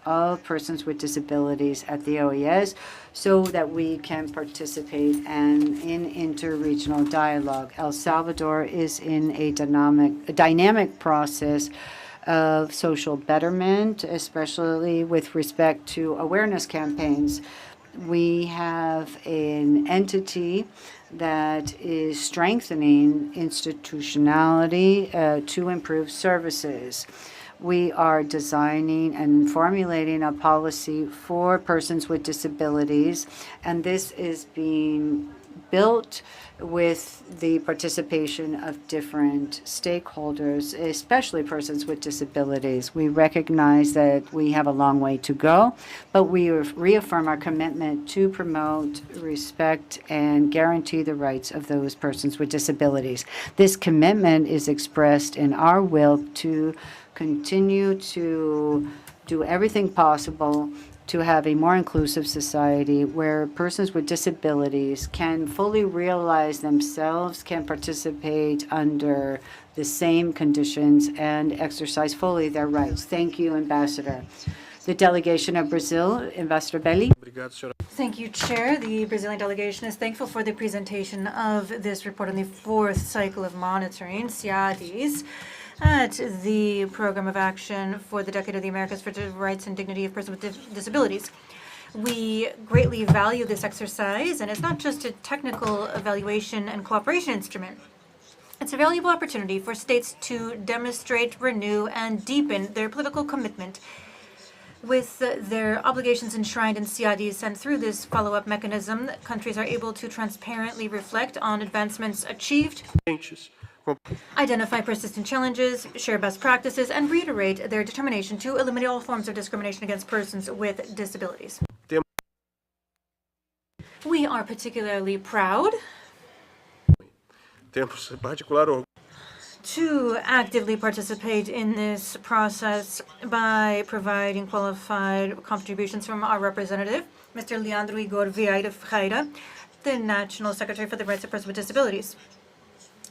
of persons with disabilities at the OAS so that we can participate and in interregional dialogue. El Salvador is in a dynamic process of social betterment, especially with respect to awareness campaigns. We have an entity that is strengthening institutionality to improve services. We are designing and formulating a policy for persons with disabilities, and this is being built with the participation of different stakeholders, especially persons with disabilities. We recognize that we have a long way to go, but we reaffirm our commitment to promote, respect, and guarantee the rights of those persons with disabilities. This commitment is expressed in our will to continue to do everything possible to have a more inclusive society where persons with disabilities can fully realize themselves, can participate under the same conditions, and exercise fully their rights. Thank you, Ambassador. The delegation of Brazil, Ambassador Belli. Thank you, Chair. The Brazilian delegation is thankful for the presentation of this report on the fourth cycle of monitoring, CIADES, at the Program of Action for the Decade of the Americas for the Rights and Dignity of Persons with Disabilities. We greatly value this exercise, and it's not just a technical evaluation and cooperation instrument. It's a valuable opportunity for states to demonstrate, renew, and deepen their political commitment with their obligations enshrined in CIADES, and through this follow-up mechanism, countries are able to transparently reflect on advancements achieved, identify persistent challenges, share best practices, and reiterate their determination to eliminate all forms of discrimination against persons with disabilities. We are particularly proud to actively participate in this process by providing qualified contributions from our representative, Mr. Leandro Igor Vieira Ferreira, the National Secretary for the Rights of Persons with Disabilities.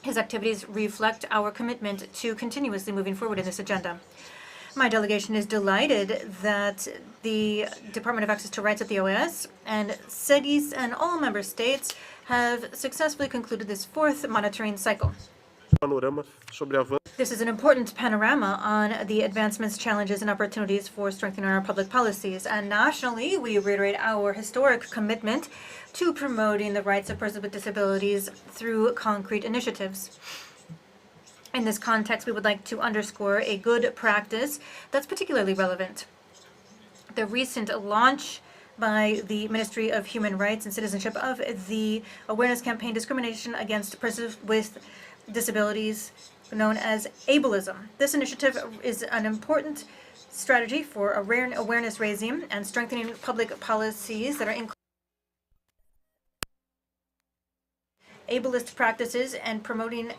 His activities reflect our commitment to continuously moving forward in this agenda. My delegation is delighted that the Department of Access to Rights at the OAS and CIADES and all member states have successfully concluded this fourth monitoring cycle. This is an important panorama on the advancements, challenges, and opportunities for strengthening our public policies. And nationally, we reiterate our historic commitment to promoting the rights of persons with disabilities through concrete initiatives. In this context, we would like to underscore a good practice that's particularly relevant. The recent launch by the Ministry of Human Rights and Citizenship of the awareness campaign Discrimination Against Persons with Disabilities, known as ableism. This initiative is an important strategy for awareness raising and strengthening public policies that are inclusive ableist practices and promoting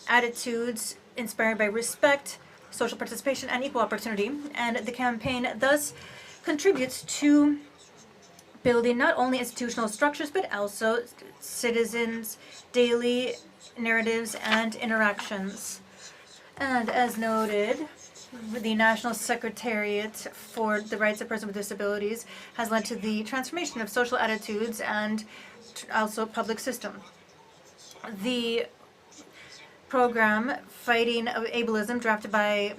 attitudes inspired by respect, social participation, and equal opportunity. And the campaign thus contributes to building not only institutional structures but also citizens' daily narratives and interactions. And as noted, the National Secretariat for the Rights of Persons with Disabilities has led to the transformation of social attitudes and also public system. The program Fighting Ableism, drafted by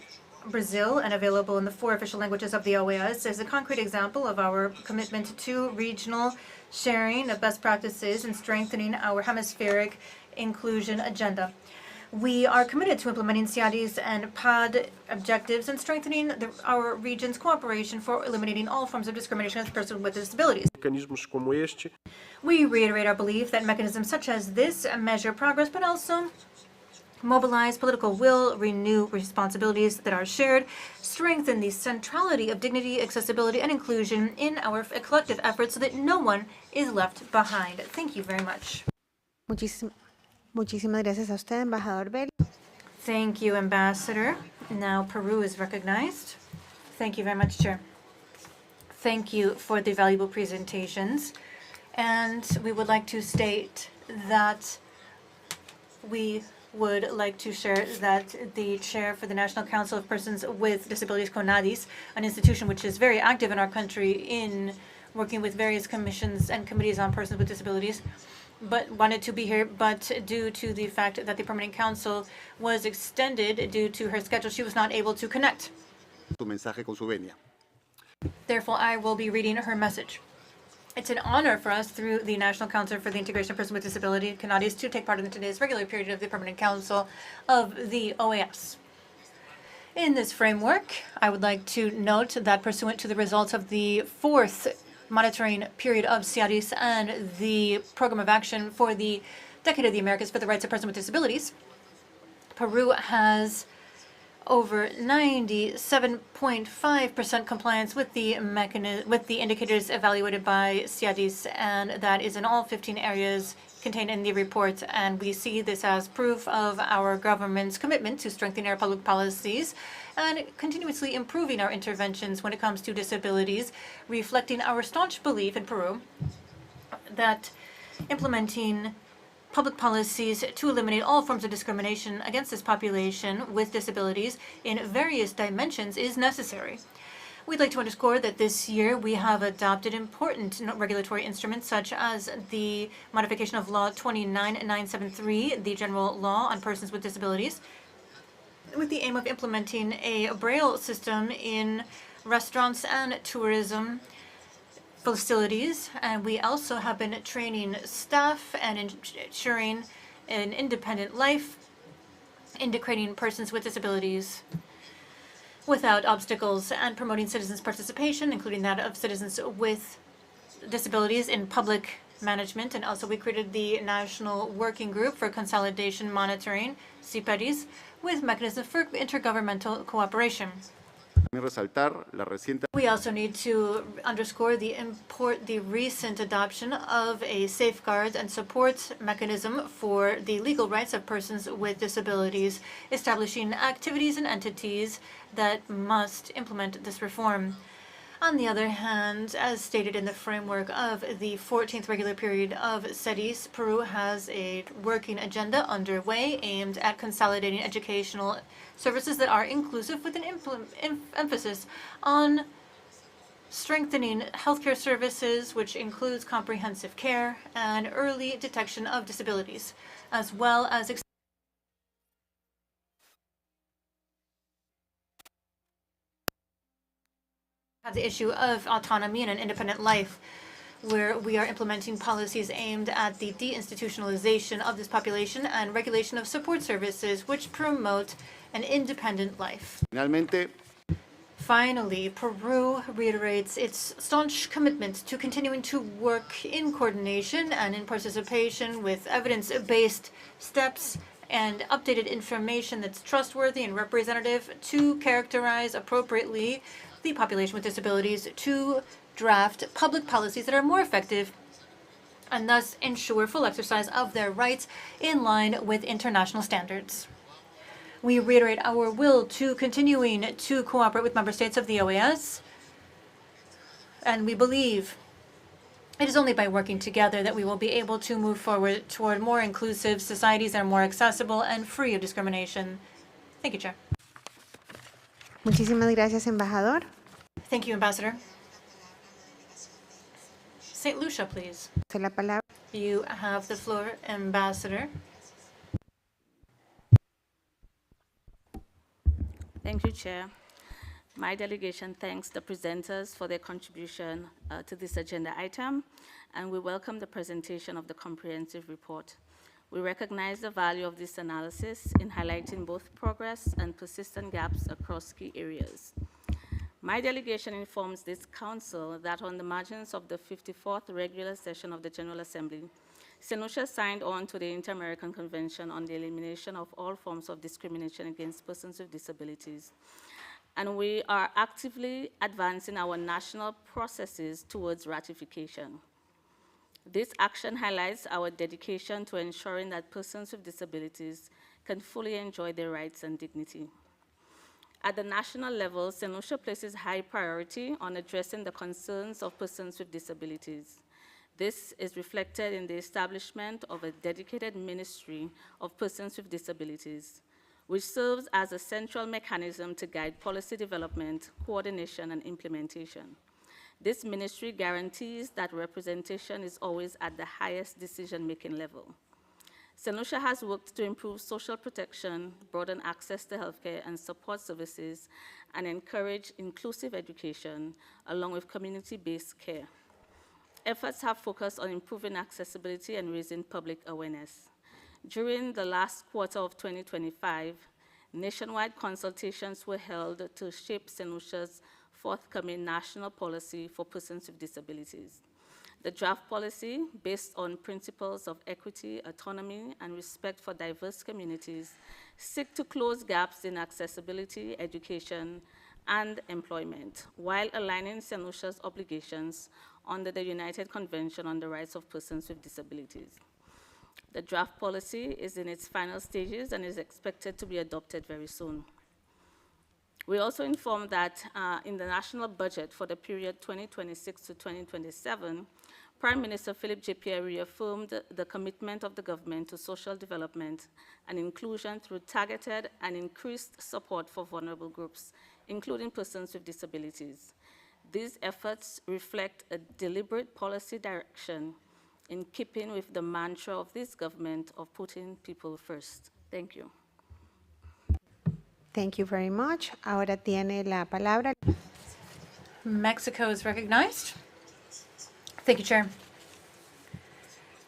Brazil and available in the 4 official languages of the OAS, is a concrete example of our commitment to regional sharing of best practices and strengthening our hemispheric inclusion agenda. We are committed to implementing CIADI's and PAD objectives and strengthening our region's cooperation for eliminating all forms of discrimination against persons with disabilities. Mecanismos como este We reiterate our belief that mechanisms such as this measure progress, but also mobilize political will, renew responsibilities that are shared, strengthen the centrality of dignity, accessibility, and inclusion in our collective efforts so that no one is left behind. Thank you very much. Muchísimas gracias a usted, embajador Bell. Thank you, Ambassador. Now Peru is recognized. Thank you very much, Chair. Thank you for the valuable presentations. And we would like to state that we would like to share that the chair for the National Council of Persons with Disabilities, CONADIS, an institution which is very active in our country in working with various commissions and committees on persons with disabilities, but wanted to be here, but due to the fact that the Permanent Council was extended due to her schedule, she was not able to connect. Tu mensaje con su venia. Therefore, I will be reading her message. It's an honor for us, through the National Council for the Integration of Persons with Disability, CONADIS, to take part in today's regular period of the Permanent Council of the OAS. In this framework, I would like to note that pursuant to the results of the 4th monitoring period of CIADIS and the Program of Action for the Decade of the Americas for the Rights of Persons with Disabilities, Peru has over 97.5% compliance with the indicators evaluated by CIADIS, and that is in all 15 areas contained in the report. And we see this as proof of our government's commitment to strengthening our public policies and continuously improving our interventions when it comes to disabilities, reflecting our staunch belief in Peru that implementing public policies to eliminate all forms of discrimination against this population with disabilities in various dimensions is necessary. We'd like to underscore that this year we have adopted important regulatory instruments such as the modification of Law 29973, the General Law on Persons with Disabilities, with the aim of implementing a Braille system in restaurants and tourism facilities. And we also have been training staff and ensuring an independent life, integrating persons with disabilities without obstacles, and promoting citizens' participation, including that of citizens with disabilities in public management. And also we created the National Working Group for Consolidation Monitoring, CIPERIS, with mechanisms for intergovernmental cooperation. We also need to underscore the recent adoption of a safeguards and support mechanism for the legal rights of persons with disabilities, establishing activities and entities that must implement this reform. On the other hand, as stated in the framework of the 14th regular period of CIADIS, Peru has a working agenda underway aimed at consolidating educational services that are inclusive, with an emphasis on strengthening healthcare services, which includes comprehensive care and early detection of disabilities, as well as the issue of autonomy and an independent life, where we are implementing policies aimed at the deinstitutionalization of this population and regulation of support services which promote an independent life. Finally, Peru reiterates its staunch commitment to continuing to work in coordination and in participation with evidence-based steps and updated information that's trustworthy and representative to characterize appropriately the population with disabilities, to draft public policies that are more effective and thus ensure full exercise of their rights in line with international standards. We reiterate our will to continuing to cooperate with member states of the OAS, and we believe It is only by working together that we will be able to move forward toward more inclusive societies that are more accessible and free of discrimination. Thank you, Chair. Muchísimas gracias, embajador. Thank you, Ambassador. St. Lucia, please. La palabra. You have the floor, Ambassador. Thank you, Chair. My delegation thanks the presenters for their contribution to this agenda item, and we welcome the presentation of the comprehensive report. We recognize the value of this analysis in highlighting both progress and persistent gaps across key areas. My delegation informs this Council that on the margins of the 54th regular session of the General Assembly, St. Lucia signed on to the Inter-American Convention on the Elimination of All Forms of Discrimination Against Persons with Disabilities, and we are actively advancing our national processes towards ratification. This action highlights our dedication to ensuring that persons with disabilities can fully enjoy their rights and dignity. At the national level, St. Lucia places high priority on addressing the concerns of persons with disabilities. This is reflected in the establishment of a dedicated Ministry of Persons with Disabilities, which serves as a central mechanism to guide policy development, coordination, and implementation. This ministry guarantees that representation is always at the highest decision-making level. St. Lucia has worked to improve social protection, broaden access to healthcare and support services, and encourage inclusive education, along with community-based care. Efforts have focused on improving accessibility and raising public awareness. During the last quarter of 2025, nationwide consultations were held to shape St. Lucia's forthcoming national policy for persons with disabilities. The draft policy, based on principles of equity, autonomy, and respect for diverse communities, seek to close gaps in accessibility, education, and employment, while aligning St. Lucia's obligations under the United Convention on the Rights of Persons with Disabilities. The draft policy is in its final stages and is expected to be adopted very soon. We also informed that in the national budget for the period 2026 to 2027, Prime Minister Philip J. Pierre reaffirmed the commitment of the government to social development and inclusion through targeted and increased support for vulnerable groups, including persons with disabilities. These efforts reflect a deliberate policy direction in keeping with the mantra of this government of putting people first. Thank you. Thank you very much. Ahora tiene la palabra. Mexico is recognized. Thank you, Chair.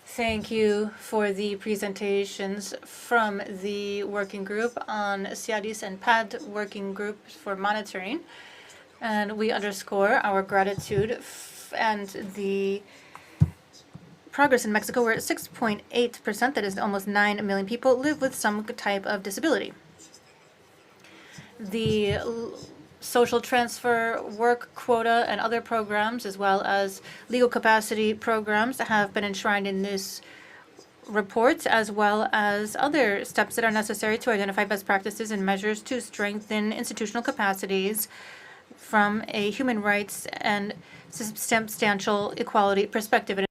Thank you for the presentations from the working group on CIADIS and PAD working group for monitoring. And we underscore our gratitude and the progress in Mexico. We're at 6.8%, that is almost 9 million people, live with some type of disability. The social transfer, work quota, and other programs, as well as legal capacity programs, have been enshrined in this report, as well as other steps that are necessary to identify best practices and measures to strengthen institutional capacities from a human rights and substantial equality perspective.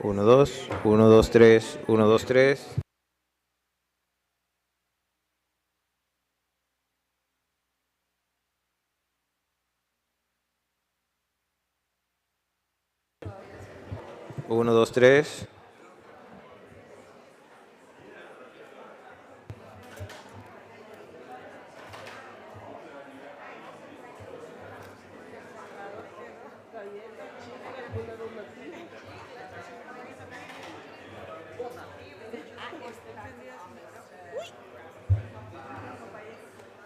1, 2, 1, 2, 3, 1, 2, 3. Uno, dos, tres.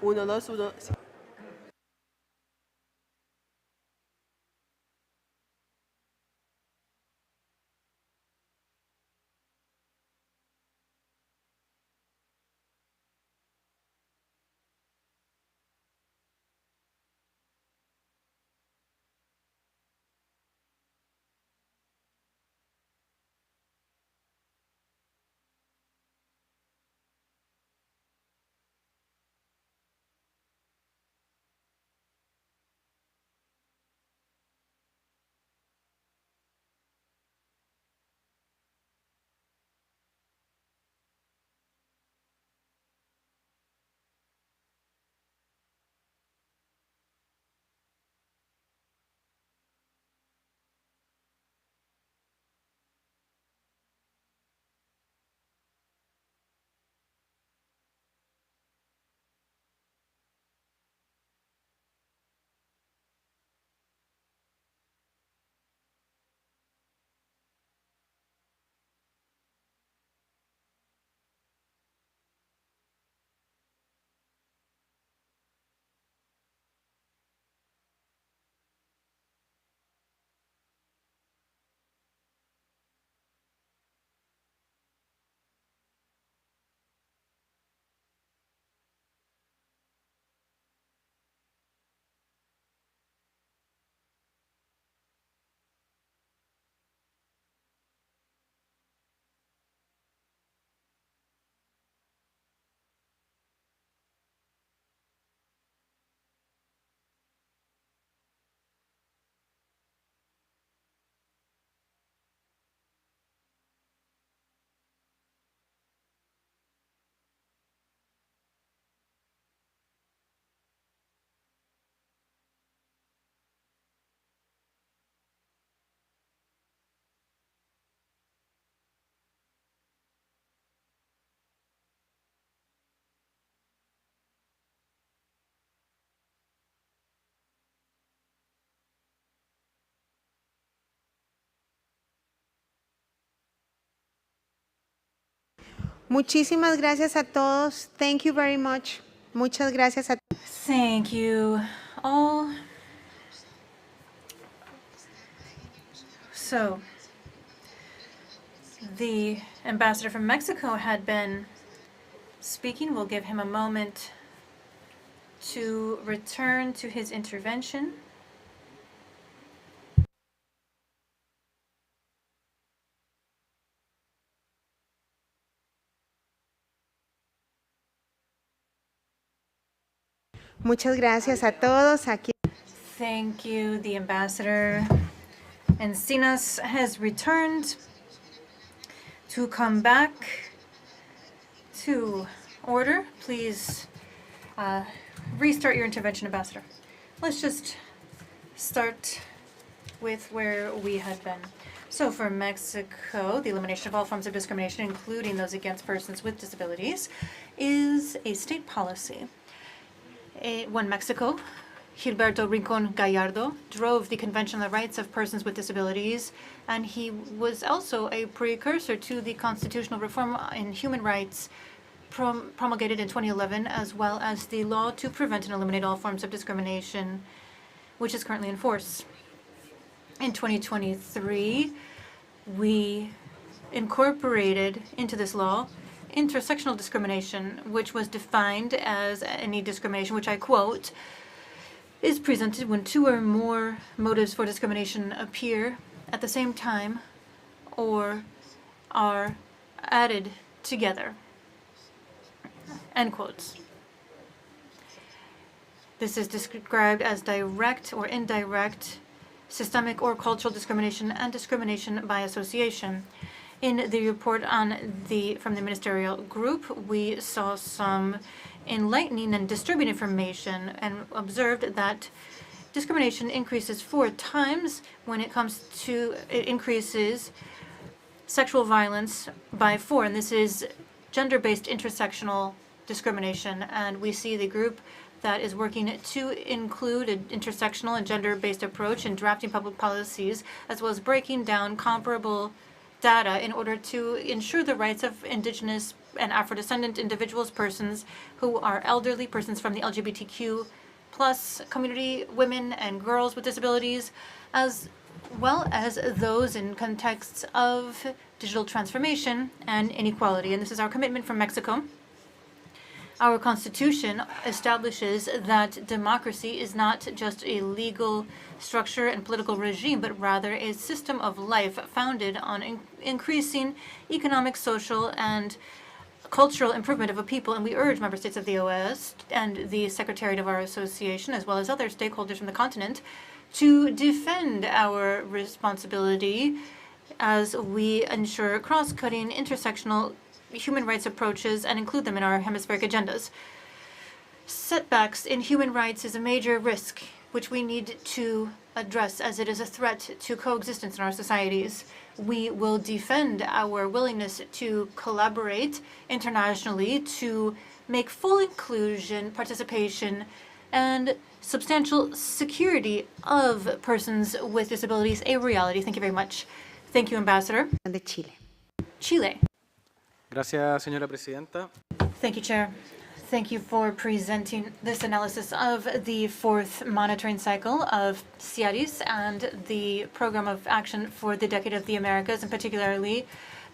Uno, dos, uno. Muchísimas gracias a todos. Thank you very much. Muchas gracias a Thank you all. So, the ambassador from Mexico had been speaking. We'll give him a moment to return to his intervention. Muchas gracias a todos. Aquí Thank you. The ambassador Encinas has returned to come back to order. Please restart your intervention, Ambassador. Let's just start with where we had been. So for Mexico, the elimination of all forms of discrimination, including those against persons with disabilities, is a state policy. When Mexico, Gilberto Rincon Gallardo drove the Convention on the Rights of Persons with Disabilities, and he was also a precursor to the constitutional reform in human rights promulgated in 2011, as well as the law to prevent and eliminate all forms of discrimination, which is currently in force. In 2023, we incorporated into this law intersectional discrimination, which was defined as any discrimination, which I quote, is presented when two or more motives for discrimination appear at the same time or are added together. End quotes. This is described as direct or indirect systemic or cultural discrimination and discrimination by association. In the report from the ministerial group, we saw some enlightening and disturbing information and observed that discrimination increases 4 times when it increases sexual violence by 4, and this is gender-based intersectional discrimination. And we see the group that is working to include an intersectional and gender-based approach in drafting public policies, as well as breaking down comparable data in order to ensure the rights of indigenous and Afro-descendant individuals, persons who are elderly, persons from the LGBTQ plus community, women and girls with disabilities, as well as those in contexts of digital transformation and inequality. And this is our commitment from Mexico. Our Constitution establishes that democracy is not just a legal structure and political regime, but rather a system of life founded on increasing economic, social, and cultural improvement of a people. And we urge member states of the OAS and the Secretariat of our association, as well as other stakeholders from the continent, to defend our responsibility as we ensure cross-cutting, intersectional human rights approaches and include them in our hemispheric agendas. Setbacks in human rights is a major risk which we need to address, as it is a threat to coexistence in our societies. We will defend our willingness to collaborate internationally to make full inclusion, participation, and substantial security of persons with disabilities a reality. Thank you very much. Thank you, Ambassador. De Chile. Chile. Gracias, señora presidenta. Thank you, Chair. Thank you for presenting this analysis of the 4th monitoring cycle of CIADIS and the Program of Action for the Decade of the Americas. And particularly,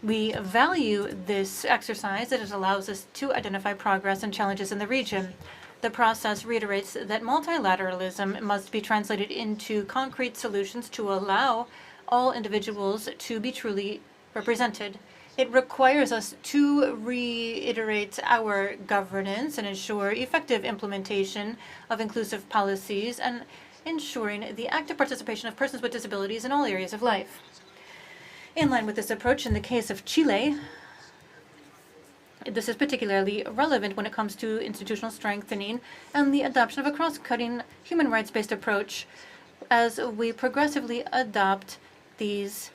we value this exercise as it allows us to identify progress and challenges in the region. The process reiterates that multilateralism must be translated into concrete solutions to allow all individuals to be truly represented. It requires us to reiterate our governance and ensure effective implementation of inclusive policies and ensuring the active participation of persons with disabilities in all areas of life. In line with this approach, in the case of Chile, this is particularly relevant when it comes to institutional strengthening and the adoption of a cross-cutting human rights-based approach as we progressively adopt these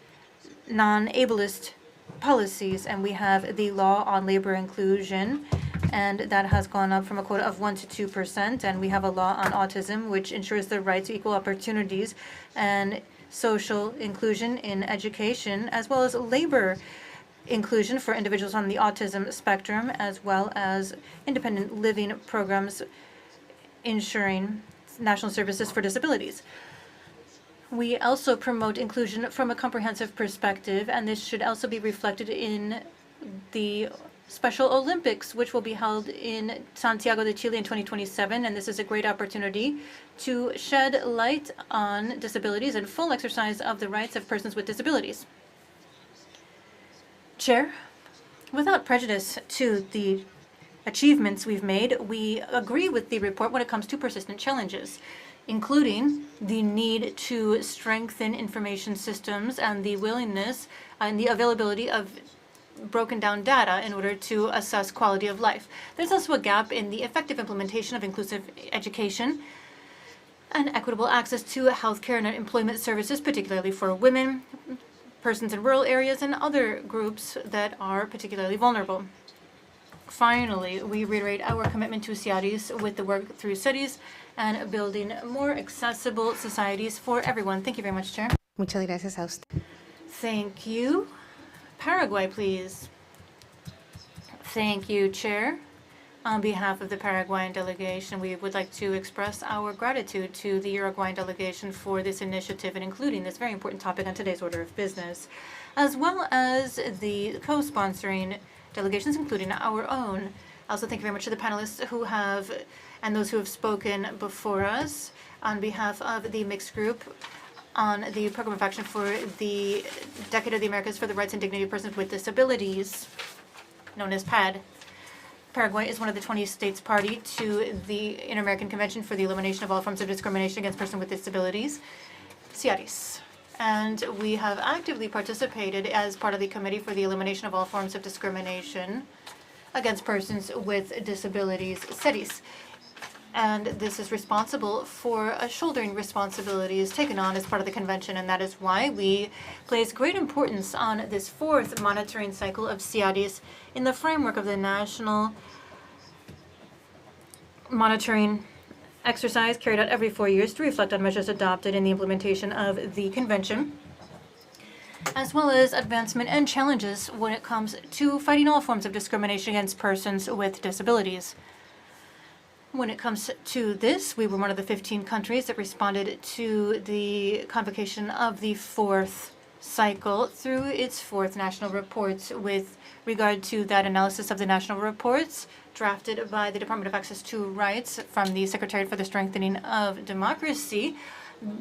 non-ableist policies. And we have the law on labor inclusion, and that has gone up from a quota of 1 to 2%. And we have a law on autism, which ensures the right to equal opportunities and social inclusion in education, as well as labor inclusion for individuals on the autism spectrum, as well as independent living programs ensuring national services for disabilities. We also promote inclusion from a comprehensive perspective, and this should also be reflected in the Special Olympics, which will be held in Santiago de Chile in 2027. And this is a great opportunity to shed light on disabilities and full exercise of the rights of persons with disabilities. Chair, without prejudice to the achievements we've made, we agree with the report when it comes to persistent challenges, including the need to strengthen information systems and the willingness and the availability of broken down data in order to assess quality of life. There's also a gap in the effective implementation of inclusive education and equitable access to healthcare and employment services, particularly for women, persons in rural areas, and other groups that are particularly vulnerable. Finally, we reiterate our commitment to CIADIS with the work through studies and building more accessible societies for everyone. Thank you very much, Chair. Muchas gracias a usted. Thank you. Paraguay, please. Thank you, Chair. On behalf of the Paraguayan delegation, we would like to express our gratitude to the Uruguayan delegation for this initiative and including this very important topic on today's order of business, as well as the co-sponsoring delegations, including our own. Also, thank you very much to the panelists who have, and those who have spoken before us on behalf of the mixed group on the Program of Action for the Decade of the Americas for the Rights and Dignity of Persons with Disabilities, known as PAD. Paraguay is one of the 20 states party to the Inter-American Convention for the Elimination of All Forms of Discrimination Against Persons with Disabilities. CIADIS. And we have actively participated as part of the Committee for the Elimination of All Forms of Discrimination against Persons with Disabilities, CIADIS. And this is responsible for shouldering responsibilities taken on as part of the convention, and that is why we place great importance on this fourth monitoring cycle of CIADIS in the framework of the national monitoring exercise carried out every 4 years to reflect on measures adopted in the implementation of the convention, as well as advancement and challenges when it comes to fighting all forms of discrimination against persons with disabilities. When it comes to this, we were one of the 15 countries that responded to the convocation of the fourth cycle through its fourth national reports. With regard to that analysis of the national reports drafted by the Department of Access to Rights from the Secretariat for the Strengthening of Democracy,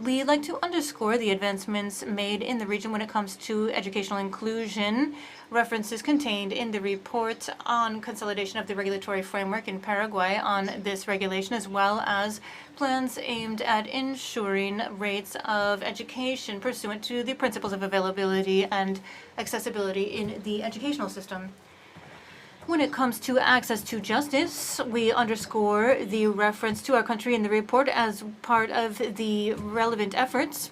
we like to underscore the advancements made in the region when it comes to educational inclusion. References contained in the report on consolidation of the regulatory framework in Paraguay on this regulation, as well as plans aimed at ensuring rates of education pursuant to the principles of availability and accessibility in the educational system. When it comes to access to justice, we underscore the reference to our country in the report as part of the relevant efforts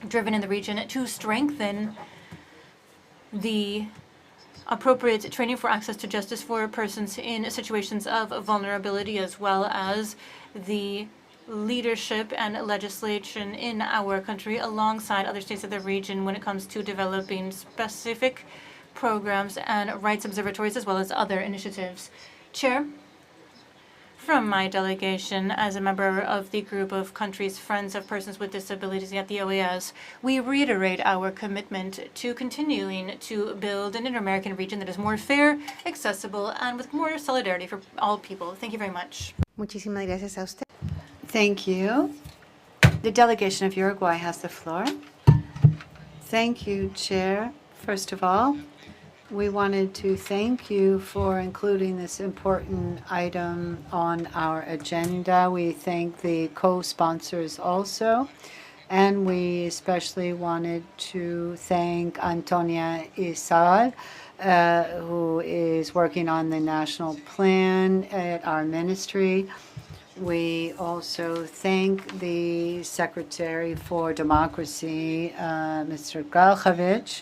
driven in the region to strengthen the appropriate training for access to justice for persons in situations of vulnerability, as well as the leadership and legislation in our country alongside other states of the region when it comes to developing specific programs and rights observatories, as well as other initiatives. Chair, from my delegation as a member of the group of countries Friends of Persons with Disabilities at the OAS, we reiterate our commitment to continuing to build an inter-American region that is more fair, accessible, and with more solidarity for all people. Thank you very much. Muchísimas gracias a usted. Thank you. The delegation of Uruguay has the floor. Thank you, Chair. First of all, we wanted to thank you for including this important item on our agenda. We thank the co-sponsors also. And we especially wanted to thank Antonia Isal, who is working on the national plan at our ministry. We also thank the Secretary for Democracy, Mr. Galkovich.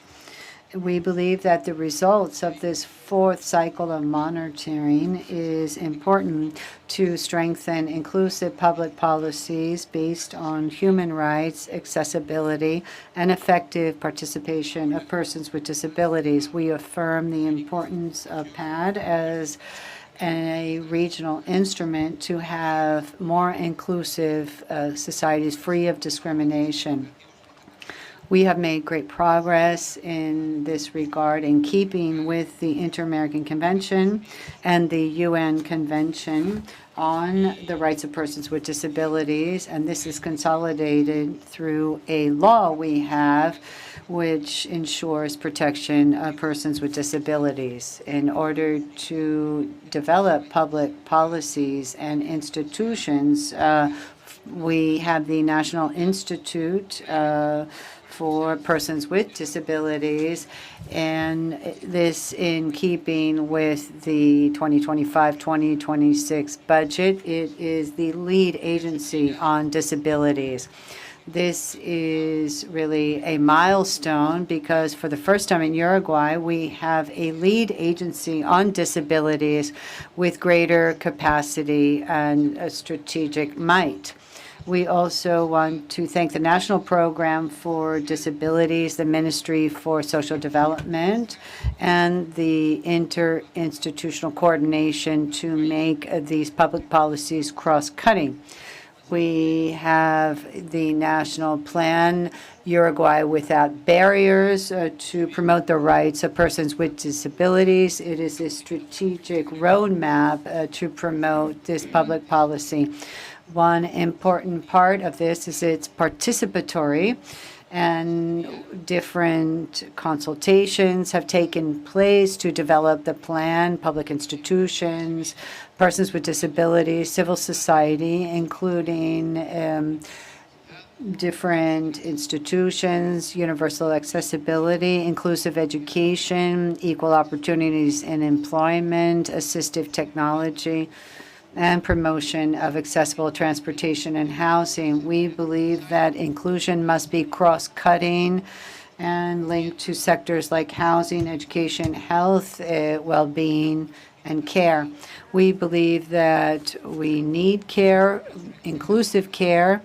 We believe that the results of this fourth cycle of monitoring is important to strengthen inclusive public policies based on human rights, accessibility, and effective participation of persons with disabilities. We affirm the importance of PAD as a regional instrument to have more inclusive societies free of discrimination. We have made great progress in this regard in keeping with the Inter-American Convention and the UN Convention on the Rights of Persons with Disabilities, and this is consolidated through a law we have which ensures protection of persons with disabilities. In order to develop public policies and institutions, we have the National Institute for Persons with Disabilities, and this in keeping with the 2025-2026 budget. It is the lead agency on disabilities. This is really a milestone because for the first time in Uruguay, we have a lead agency on disabilities with greater capacity and a strategic might. We also want to thank the National Program for Disabilities, the Ministry for Social Development, and the interinstitutional coordination to make these public policies cross-cutting. We have the national plan, Uruguay Without Barriers, to promote the rights of persons with disabilities. It is a strategic roadmap to promote this public policy. One important part of this is it's participatory, and different consultations have taken place to develop the plan, public institutions, persons with disabilities, civil society, including different institutions, universal accessibility, inclusive education, equal opportunities in employment, assistive technology, and promotion of accessible transportation and housing. We believe that inclusion must be cross-cutting and linked to sectors like housing, education, health, well-being, and care. We believe that we need care, inclusive care,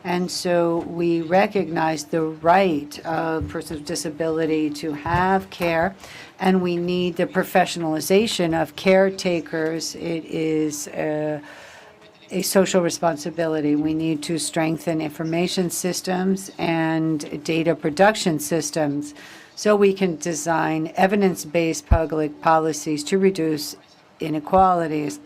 and so we recognize the right of persons with disability to have care, and we need the professionalization of caretakers. It is a social responsibility. We need to strengthen information systems and data production systems so we can design evidence-based public policies to reduce inequalities.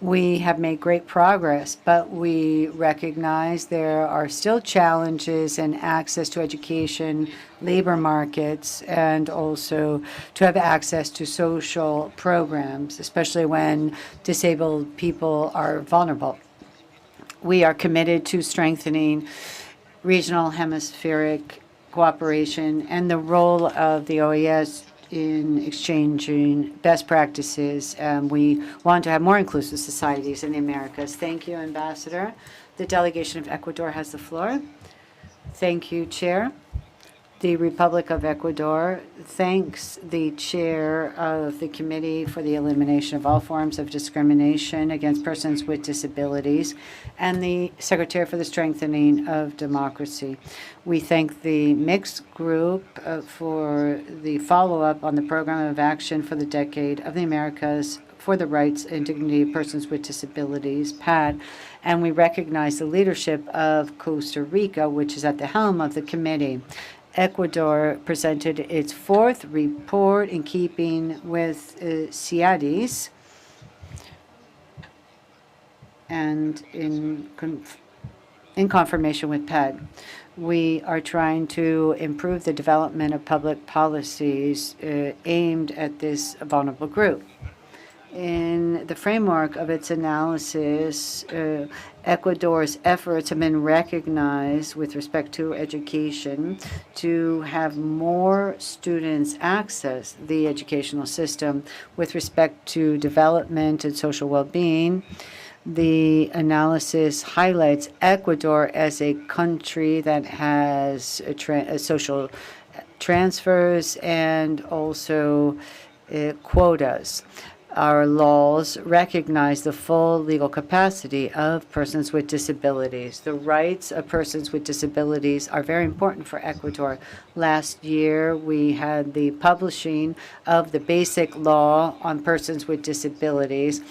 We have made great progress, but we recognize there are still challenges in access to education, labor markets, and also to have access to social programs, especially when disabled people are vulnerable. We are committed to strengthening regional hemispheric cooperation and the role of the OAS in exchanging best practices. We want to have more inclusive societies in the Americas. Thank you, Ambassador. The delegation of Ecuador has the floor. Thank you, Chair. The Republic of Ecuador thanks the chair of the Committee for the Elimination of All Forms of Discrimination Against Persons with Disabilities and the Secretary for the Strengthening of Democracy. We thank the mixed group for the follow-up on the Program of Action for the Decade of the Americas for the Rights and Dignity of Persons with Disabilities, PAD, and we recognize the leadership of Costa Rica, which is at the helm of the committee. Ecuador presented its fourth report in keeping with CIADIS and in confirmation with PAD. We are trying to improve the development of public policies aimed at this vulnerable group. In the framework of its analysis, Ecuador's efforts have been recognized with respect to education to have more students access the educational system with respect to development and social well-being. The analysis highlights Ecuador as a country that has social transfers and also quotas. Our laws recognize the full legal capacity of persons with disabilities. The rights of persons with disabilities are very important for Ecuador. Last year, we had the publishing of the basic law on persons with disabilities,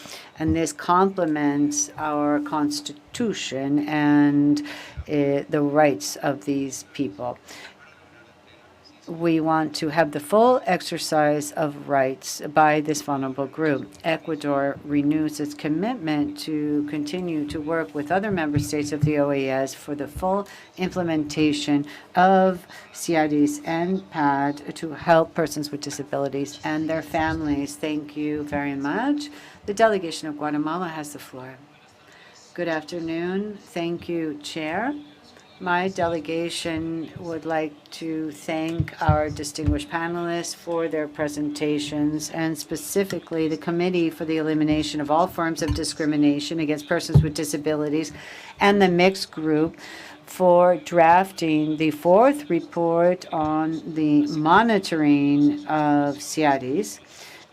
and this complements our Constitution and the rights of these people. We want to have the full exercise of rights by this vulnerable group. Ecuador renews its commitment to continue to work with other member states of the OAS for the full implementation of CIDs and PAD to help persons with disabilities and their families. Thank you very much. The delegation of Guatemala has the floor. Good afternoon. Thank you, Chair. My delegation would like to thank our distinguished panelists for their presentations, and specifically the Committee for the Elimination of All Forms of Discrimination Against Persons with Disabilities and the Mixed Group for drafting the fourth report on the monitoring of CIDs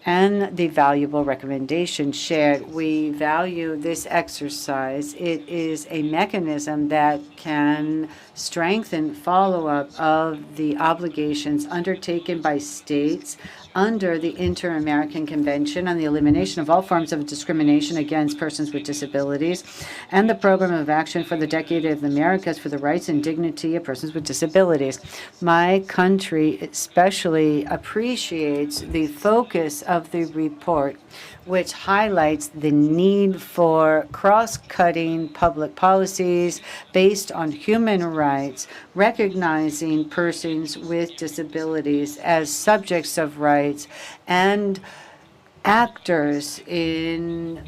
and the valuable recommendations shared. We value this exercise. It is a mechanism that can strengthen follow-up of the obligations undertaken by states under the Inter-American Convention on the Elimination of All Forms of Discrimination Against Persons with Disabilities and the Program of Action for the Decade of the Americas for the Rights and Dignity of Persons with Disabilities. My country especially appreciates the focus of the report, which highlights the need for cross-cutting public policies based on human rights, recognizing persons with disabilities as subjects of rights and actors in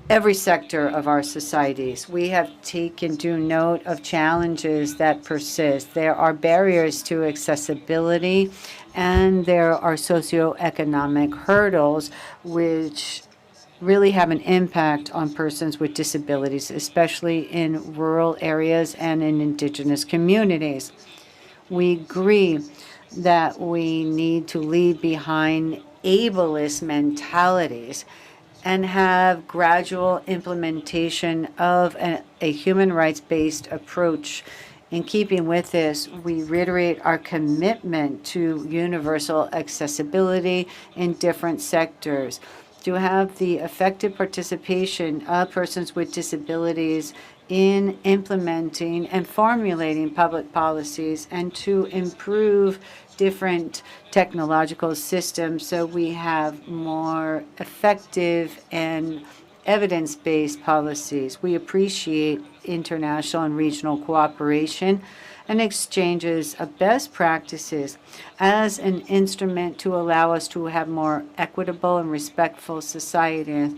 every sector of our societies. We have taken due note of challenges that persist. There are barriers to accessibility, and there are socioeconomic hurdles which really have an impact on persons with disabilities, especially in rural areas and in indigenous communities. We agree that we need to leave behind ableist mentalities and have gradual implementation of a human rights-based approach. In keeping with this, we reiterate our commitment to universal accessibility in different sectors, to have the effective participation of persons with disabilities in implementing and formulating public policies, and to improve different technological systems so we have more effective and evidence-based policies. We appreciate international and regional cooperation and exchanges of best practices as an instrument to allow us to have more equitable and respectful society.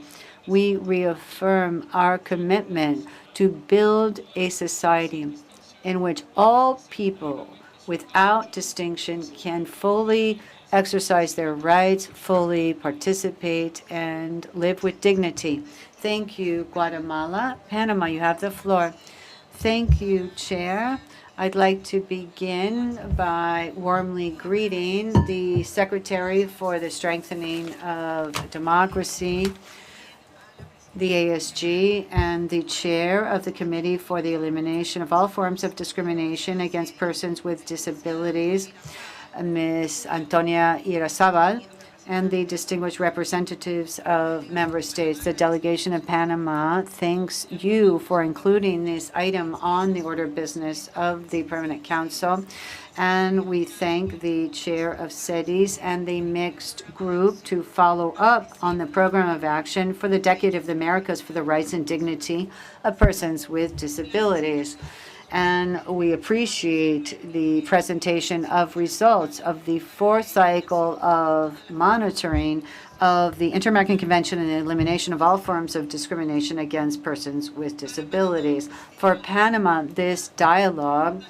We reaffirm our commitment to build a society in which all people without distinction can fully exercise their rights, fully participate, and live with dignity. Thank you, Guatemala. Panama, you have the floor. Thank you, Chair. I'd like to begin by warmly greeting the Secretary for the Strengthening of Democracy, the ASG, and the Chair of the Committee for the Elimination of All Forms of Discrimination Against Persons with Disabilities, Ms. Antonia Irazabal, and the distinguished representatives of member states. The delegation of Panama thanks you for including this item on the order of business of the Permanent Council. And we thank the chair of SEDIS and the mixed group to follow up on the program of action for the Decade of the Americas for the Rights and Dignity of Persons with Disabilities. And we appreciate the presentation of results of the fourth cycle of monitoring of the Inter-American Convention on the Elimination of All Forms of Discrimination Against Persons with Disabilities. For Panama, this dialogue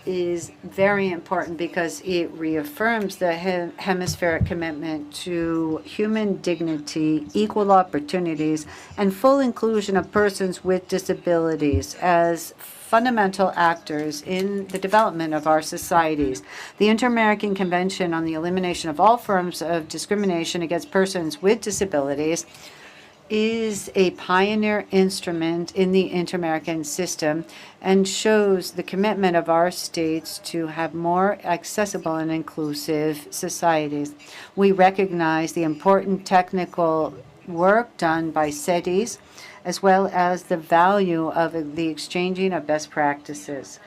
is very important because it reaffirms the hemispheric commitment to human dignity, equal opportunities, and full inclusion of persons with disabilities as fundamental actors in the development of our societies. The Inter-American Convention on the Elimination of All Forms of Discrimination Against Persons with Disabilities is a pioneer instrument in the inter-American system and shows the commitment of our states to have more accessible and inclusive societies. We recognize the important technical work done by SEDIS, as well as the value of the exchanging of best practices.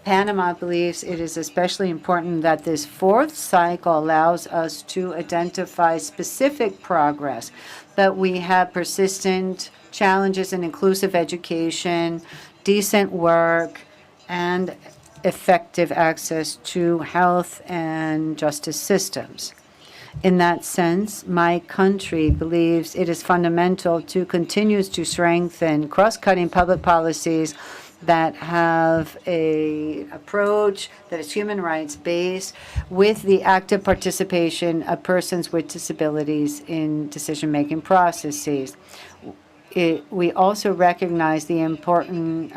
Panama believes it is especially important that this fourth cycle allows us to identify specific progress, that we have persistent challenges in inclusive education, decent work, and effective access to health and justice systems. In that sense, my country believes it is fundamental to continue to strengthen cross-cutting public policies that have an approach that is human rights based with the active participation of persons with disabilities in decision-making processes. We also recognize the importance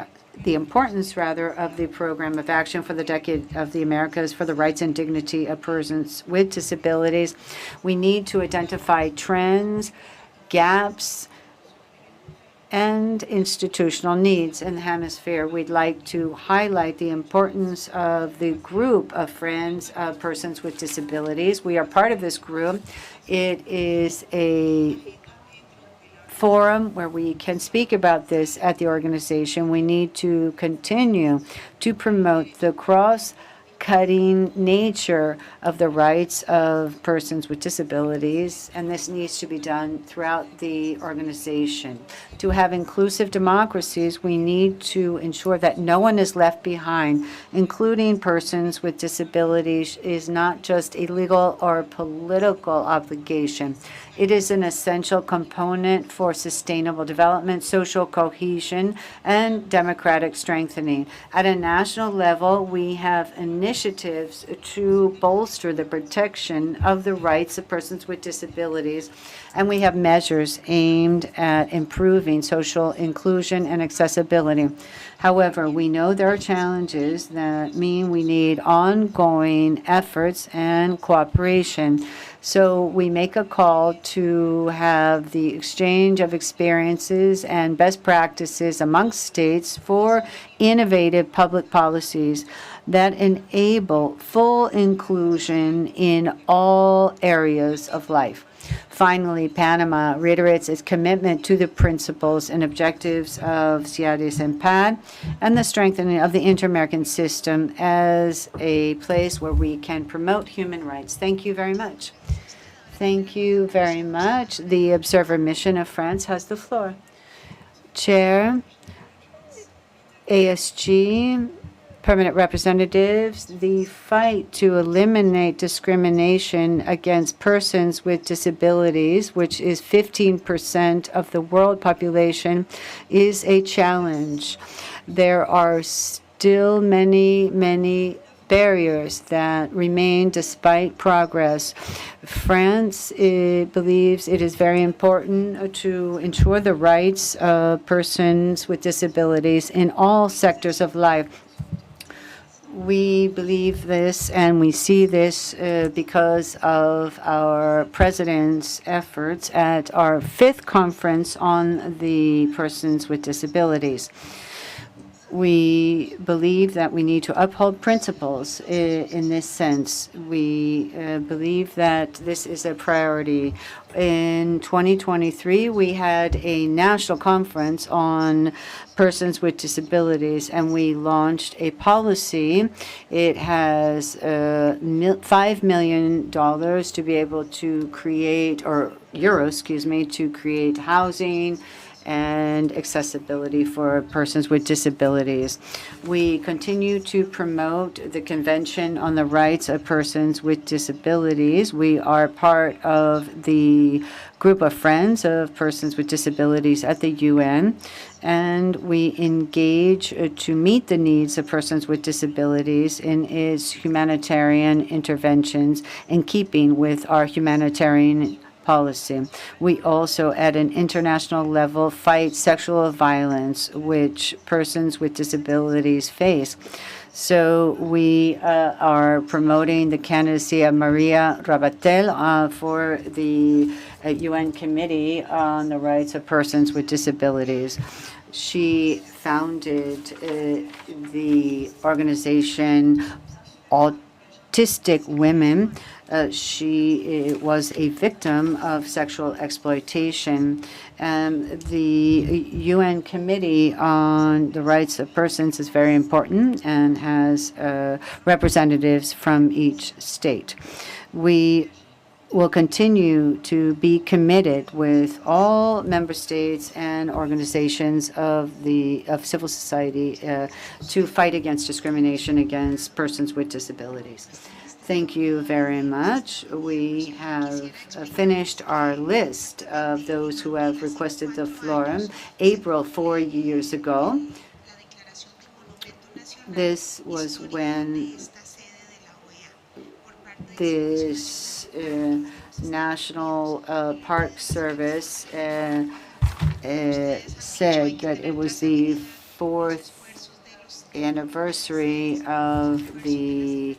of the program of action for the Decade of the Americas for the Rights and Dignity of Persons with Disabilities. We need to identify trends, gaps, and institutional needs in the hemisphere. We'd like to highlight the importance of the group of friends of persons with disabilities. We are part of this group. It is a forum where we can speak about this at the organization. We need to continue to promote the cutting nature of the rights of persons with disabilities, and this needs to be done throughout the organization. To have inclusive democracies, we need to ensure that no one is left behind. Including persons with disabilities is not just a legal or political obligation. It is an essential component for sustainable development, social cohesion, and democratic strengthening. At a national level, we have initiatives to bolster the protection of the rights of persons with disabilities, and we have measures aimed at improving social inclusion and accessibility. However, we know there are challenges that mean we need ongoing efforts and cooperation. So we make a call to have the exchange of experiences and best practices amongst states for innovative public policies that enable full inclusion in all areas of life. Finally, Panama reiterates its commitment to the principles and objectives of CIADES and PAD and the strengthening of the inter-American system as a place where we can promote human rights. Thank you very much. Thank you very much. The Observer Mission of France has the floor. Chair, ASG, permanent representatives, the fight to eliminate discrimination against persons with disabilities, which is 15% of the world population, is a challenge. There are still many barriers that remain despite progress. France believes it is very important to ensure the rights of persons with disabilities in all sectors of life. We believe this and we see this because of our president's efforts at our 5th conference on the persons with disabilities. We believe that we need to uphold principles in this sense. We believe that this is a priority. In 2023, we had a national conference on persons with disabilities, and we launched a policy. It has $5 million to be able to create, or euros, excuse me, to create housing and accessibility for persons with disabilities. We continue to promote the Convention on the Rights of Persons with Disabilities. We are part of the group of friends of persons with disabilities at the UN, and we engage to meet the needs of persons with disabilities in its humanitarian interventions in keeping with our humanitarian policy. We also, at an international level, fight sexual violence which persons with disabilities face. So we are promoting the candidacy of Maria Rabatel for the UN Committee on the Rights of Persons with Disabilities. She founded the organization Autistic Women. She was a victim of sexual exploitation. The UN Committee on the Rights of Persons is very important and has representatives from each state. We will continue to be committed with all member states and organizations of civil society to fight against discrimination against persons with disabilities. Thank you very much. We have finished our list of those who have requested the floor. April, 4 years ago, this was when this National Park Service said that it was the 4th anniversary of the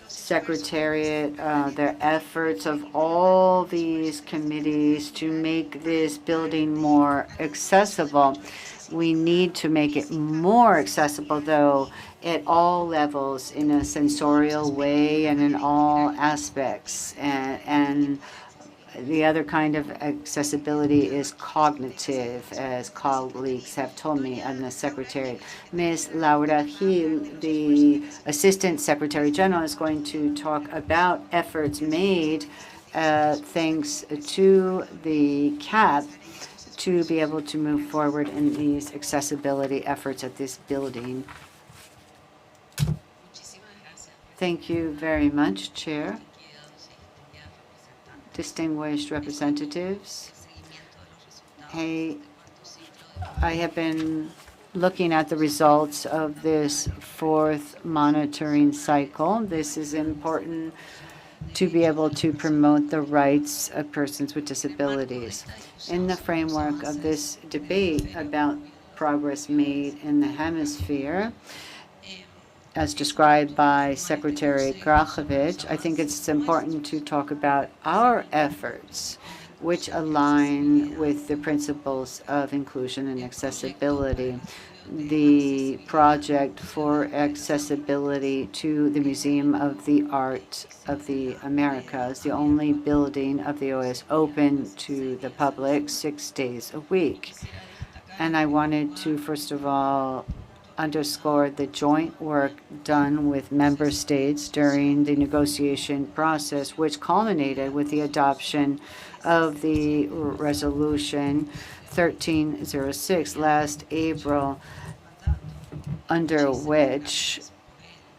Secretariat, their efforts of all these committees to make this building more accessible. We need to make it more accessible, though, at all levels, in a sensorial way and in all aspects. And The other kind of accessibility is cognitive, as colleagues have told me on the Secretariat. Ms. Laura Gil, the Assistant Secretary General, is going to talk about efforts made thanks to the CAP to be able to move forward in these accessibility efforts at this building. Thank you very much, Chair. Distinguished representatives, I have been looking at the results of this fourth monitoring cycle. This is important to be able to promote the rights of persons with disabilities. In the framework of this debate about progress made in the hemisphere, as described by Secretary Grachevich, I think it's important to talk about our efforts, which align with the principles of inclusion and accessibility. The project for accessibility to the Museum of the Art of the Americas, the only building of the OAS open to the public 6 days a week. And I wanted to, first of all, underscore the joint work done with member states during the negotiation process, which culminated with the adoption of the resolution 1306 last April, under which,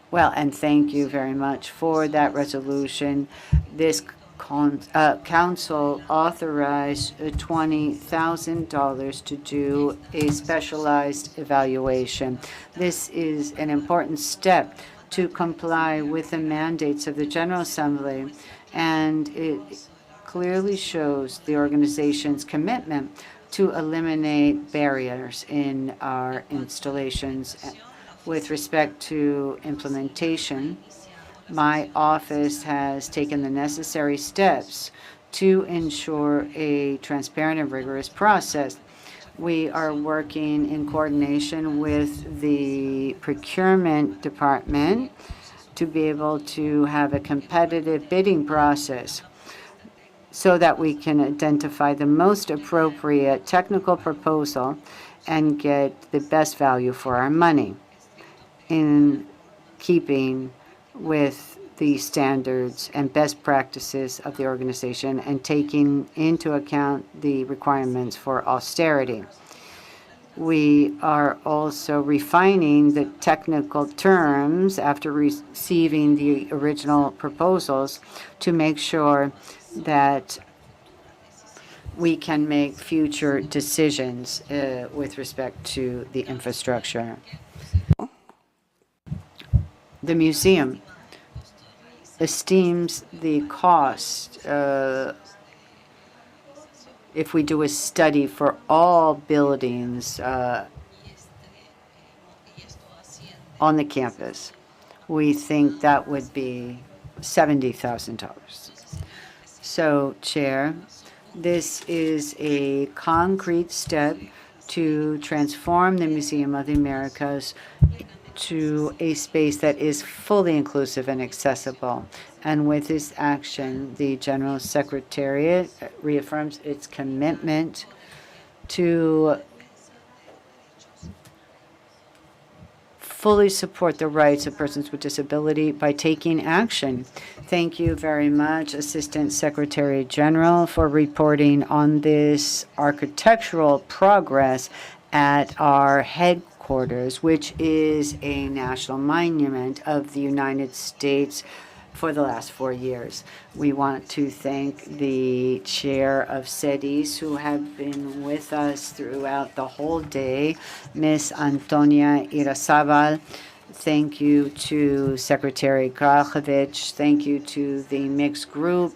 well, and thank you very much for that resolution, this council authorized $20,000 to do a specialized evaluation. This is an important step to comply with the mandates of the General Assembly, and it clearly shows the organization's commitment to eliminate barriers in our installations. With respect to implementation, my office has taken the necessary steps to ensure a transparent and rigorous process. We are working in coordination with the procurement department to be able to have a competitive bidding process so that we can identify the most appropriate technical proposal and get the best value for our money in keeping with the standards and best practices of the organization and taking into account the requirements for austerity. We are also refining the technical terms after receiving the original proposals to make sure that we can make future decisions with respect to the infrastructure. The museum esteems the cost, if we do a study for all buildings on the campus, we think that would be $70,000. So, Chair, this is a concrete step to transform the Museum of the Americas to a space that is fully inclusive and accessible. And with this action, the General Secretariat reaffirms its commitment to fully support the rights of persons with disability by taking action. Thank you very much, Assistant Secretary General, for reporting on this architectural progress at our headquarters, which is a national monument of the United States for the last 4 years. We want to thank the chair of SEDIS who have been with us throughout the whole day, Ms. Antonia Irazabal. Thank you to Secretary Grachevich. Thank you to the mixed group,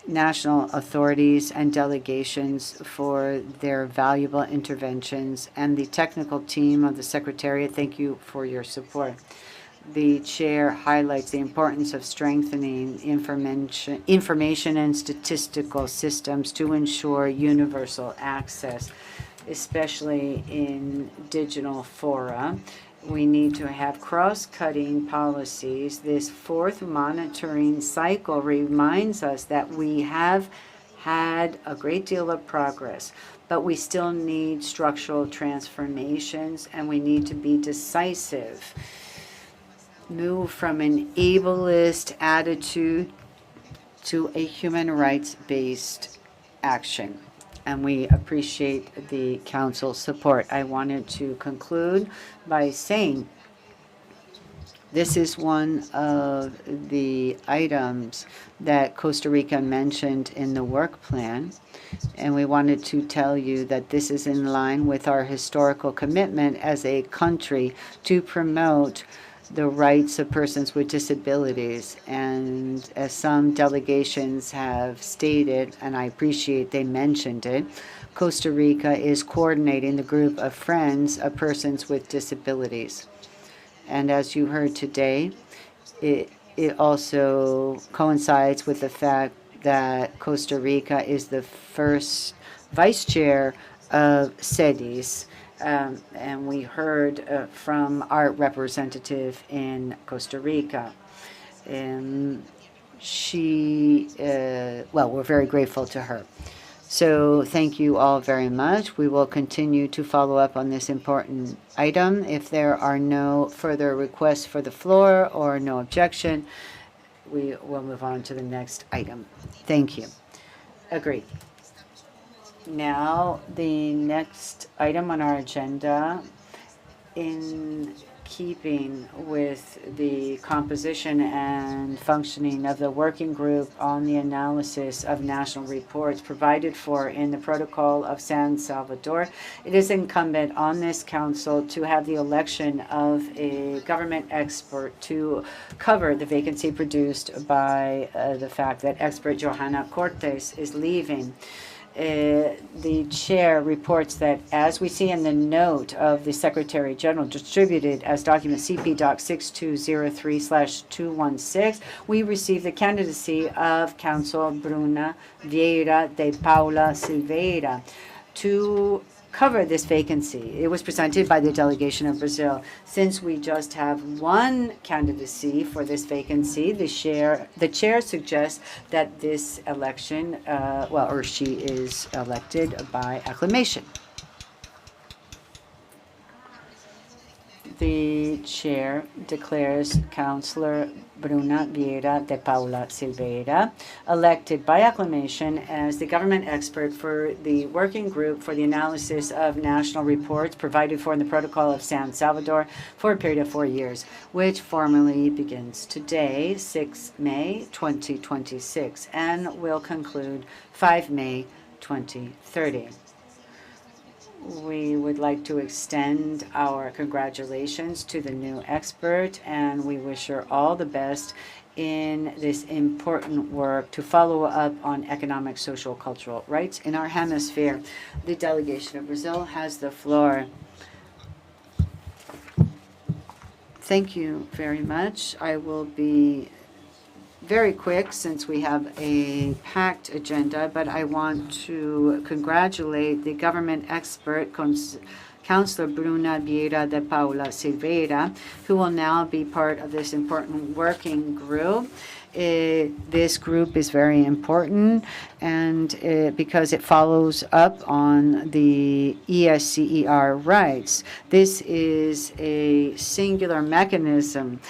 national authorities and delegations for their valuable interventions, and the technical team of the Secretariat. Thank you for your support. The chair highlights the importance of strengthening information and statistical systems to ensure universal access, especially in digital fora, We need to have cross-cutting policies. This fourth monitoring cycle reminds us that we have had a great deal of progress, but we still need structural transformations, and we need to be decisive. Move from an ableist attitude to a human rights-based action. And we appreciate the Council's support. I wanted to conclude by saying this is one of the items that Costa Rica mentioned in the work plan. And we wanted to tell you that this is in line with our historical commitment as a country to promote the rights of persons with disabilities. And as some delegations have stated, and I appreciate they mentioned it, Costa Rica is coordinating the group of friends of persons with disabilities. And as you heard today, it also coincides with the fact that Costa Rica is the first vice chair of CEDIS. And we heard from our representative in Costa Rica. And we're very grateful to her. So thank you all very much. We will continue to follow up on this important item. If there are no further requests for the floor or no objection, we will move on to the next item. Thank you. Agreed. Now, the next item on our agenda, in keeping with the composition and functioning of the working group on the analysis of national reports provided for in the Protocol of San Salvador, it is incumbent on this council to have the election of a government expert to cover the vacancy produced by the fact that expert Johanna Cortes is leaving. The chair reports that, as we see in the note of the Secretary General distributed as document CP Doc 6203/216, we received the candidacy of Council Bruna Vieira de Paula Silveira to cover this vacancy. It was presented by the delegation of Brazil. Since we just have one candidacy for this vacancy, the chair suggests that this election, she is elected by acclamation. The chair declares Councillor Bruna Vieira de Paula Silveira elected by acclamation as the government expert for the working group for the analysis of national reports provided for in the Protocol of San Salvador for a period of 4 years, which formally begins today, 6 May 2026, and will conclude 5 May 2030. We would like to extend our congratulations to the new expert, and we wish her all the best in this important work to follow up on economic, social, cultural rights in our hemisphere. The delegation of Brazil has the floor. Thank you very much. I will be very quick since we have a packed agenda, but I want to congratulate the government expert, Councillor Bruna Vieira de Paula Silveira, who will now be part of this important working group. This group is very important, and because it follows up on the ESCER rights. This is a singular mechanism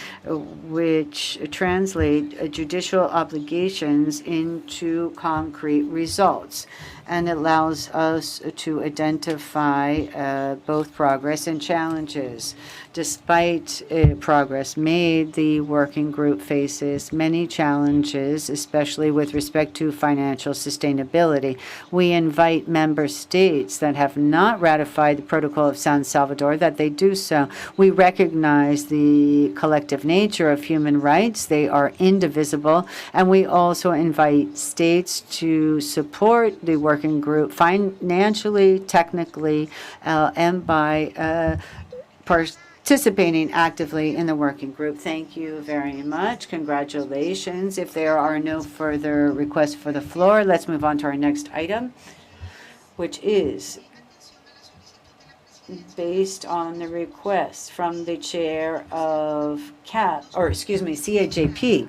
which translates judicial obligations into concrete results, and allows us to identify both progress and challenges. Despite progress made, the working group faces many challenges, especially with respect to financial sustainability. We invite member states that have not ratified the Protocol of San Salvador that they do so. We recognize the collective nature of human rights. They are indivisible, and we also invite states to support the working group financially, technically, and by participating actively in the working group. Thank you very much. Congratulations. If there are no further requests for the floor, let's move on to our next item, which is based on the request from the chair of CAJP.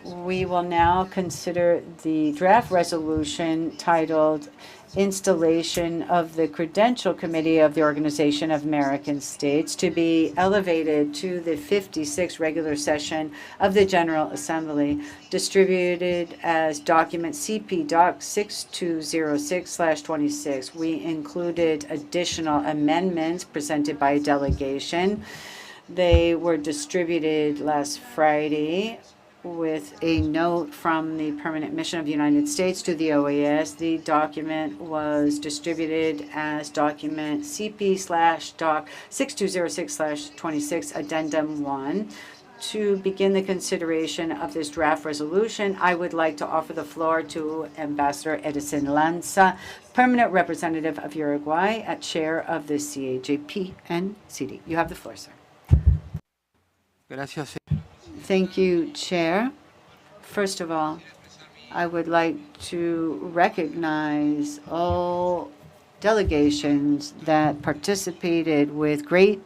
We will now consider the draft resolution titled Installation of the Credential Committee of the Organization of American States to be elevated to the 56th regular session of the General Assembly, distributed as document CP Doc 6206/26. We included additional amendments presented by delegation. They were distributed last Friday with a note from the Permanent Mission of the United States to the OAS. The document was distributed as document CP/Doc 6206/26, Addendum 1. To begin the consideration of this draft resolution, I would like to offer the floor to Ambassador Edison Lanza, Permanent Representative of Uruguay at Chair of the CAJP and CD. You have the floor, sir. Gracias. Thank you, Chair. First of all, I would like to recognize all delegations that participated with great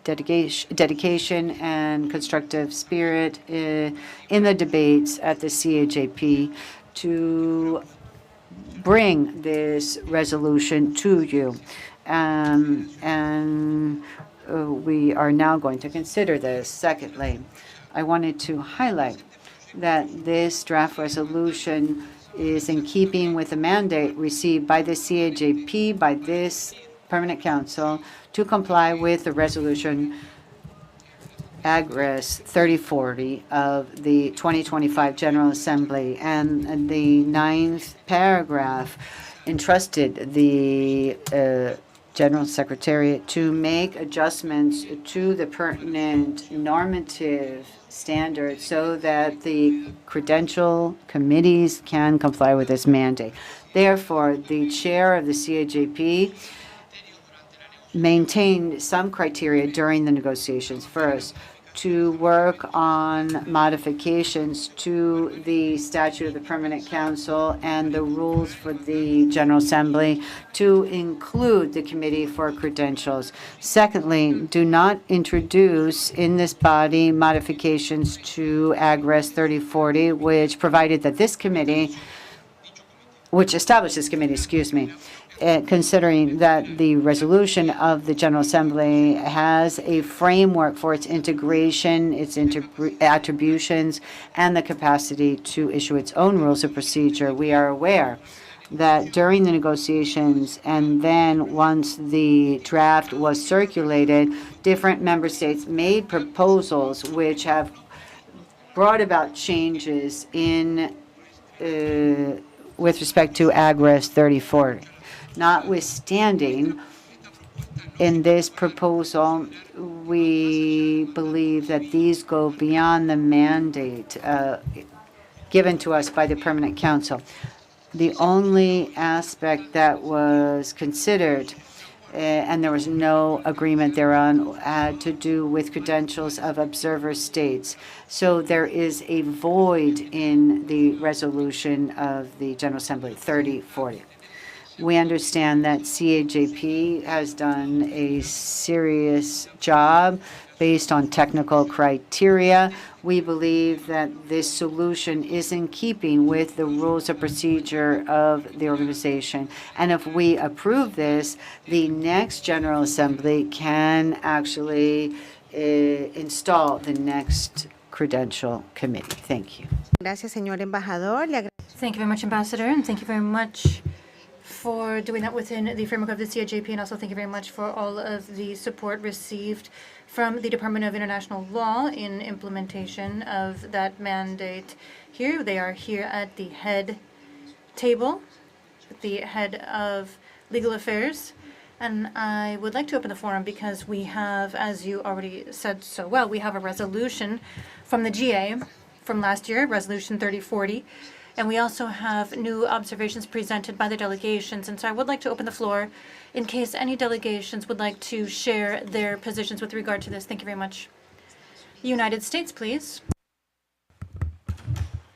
dedication and constructive spirit in the debates at the CAJP to bring this resolution to you. We are now going to consider this. Secondly, I wanted to highlight that this draft resolution is in keeping with the mandate received by the CAJP, by this Permanent Council, to comply with the resolution Agres 3040 of the 2025 General Assembly. And the 9th paragraph entrusted the General Secretariat to make adjustments to the pertinent normative standards so that the credential committees can comply with this mandate. Therefore, the chair of the CAJP maintained some criteria during the negotiations. First, to work on modifications to the statute of the Permanent Council and the rules for the General Assembly to include the Committee for Credentials. Secondly, do not introduce in this body modifications to Agres 3040, which provided that this committee, which established this committee, considering that the resolution of the General Assembly has a framework for its integration, its attributions, and the capacity to issue its own rules of procedure. We are aware that during the negotiations and then once the draft was circulated, different member states made proposals which have brought about changes in with respect to Agres 3040. Notwithstanding, in this proposal, we believe that these go beyond the mandate given to us by the Permanent Council. The only aspect that was considered, and there was no agreement thereon, had to do with credentials of observer states. So there is a void in the resolution of the General Assembly 3040. We understand that CAJP has done a serious job based on technical criteria. We believe that this solution is in keeping with the rules of procedure of the organization. And if we approve this, the next General Assembly can actually install the next credential committee. Thank you. Gracias, señor embajador. Thank you very much, Ambassador, and thank you very much for doing that within the framework of the CAJP, and also thank you very much for all of the support received from the Department of International Law in implementation of that mandate here. They are here at the head table, the head of legal affairs, and I would like to open the forum because we have, as you already said so well, we have a resolution from the GA from last year, Resolution 3040, and we also have new observations presented by the delegations. And so I would like to open the floor in case any delegations would like to share their positions with regard to this. Thank you very much. United States, please.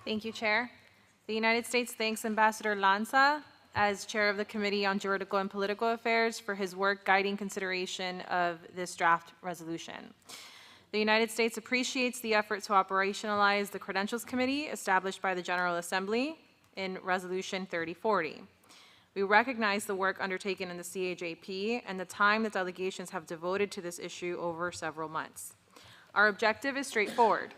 Thank you, Chair. The United States thanks Ambassador Lanza as chair of the Committee on Juridical and Political Affairs for his work guiding consideration of this draft resolution. The United States appreciates the effort to operationalize the Credentials Committee established by the General Assembly in Resolution 3040. We recognize the work undertaken in the CAJP and the time that delegations have devoted to this issue over several months. Our objective is straightforward: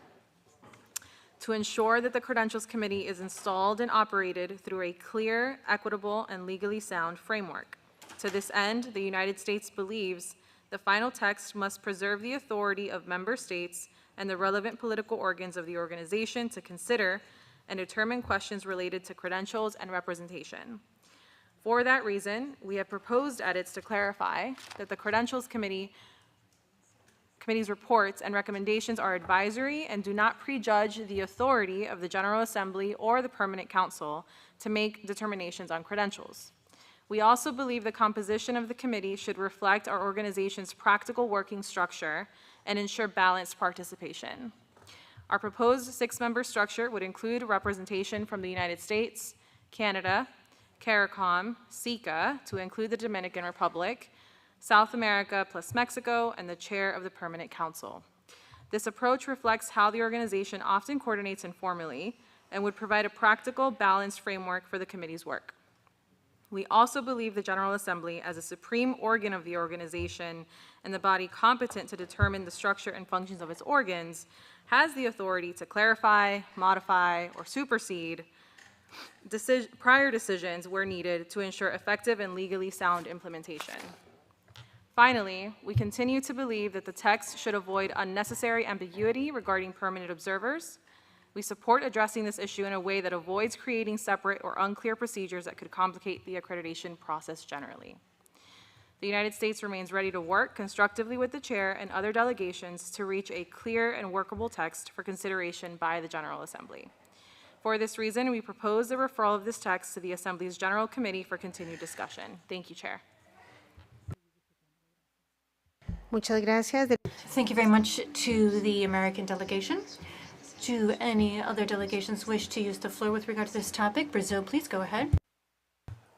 to ensure that the Credentials Committee is installed and operated through a clear, equitable, and legally sound framework. To this end, the United States believes the final text must preserve the authority of member states and the relevant political organs of the organization to consider and determine questions related to credentials and representation. For that reason, we have proposed edits to clarify that the Credentials Committee's reports and recommendations are advisory and do not prejudge the authority of the General Assembly or the Permanent Council to make determinations on credentials. We also believe the composition of the committee should reflect our organization's practical working structure and ensure balanced participation. Our proposed 6-member structure would include representation from the United States, Canada, CARICOM, SICA, to include the Dominican Republic, South America plus Mexico, and the chair of the Permanent Council. This approach reflects how the organization often coordinates informally and would provide a practical, balanced framework for the committee's work. We also believe the General Assembly, as a supreme organ of the organization and the body competent to determine the structure and functions of its organs, has the authority to clarify, modify, or supersede prior decisions where needed to ensure effective and legally sound implementation. Finally, we continue to believe that the text should avoid unnecessary ambiguity regarding permanent observers. We support addressing this issue in a way that avoids creating separate or unclear procedures that could complicate the accreditation process generally. The United States remains ready to work constructively with the chair and other delegations to reach a clear and workable text for consideration by the General Assembly. For this reason, we propose the referral of this text to the Assembly's General Committee for continued discussion. Thank you, Chair. Muchas gracias. Thank you very much to the American delegation. Do any other delegations wish to use the floor with regard to this topic? Brazil, please go ahead.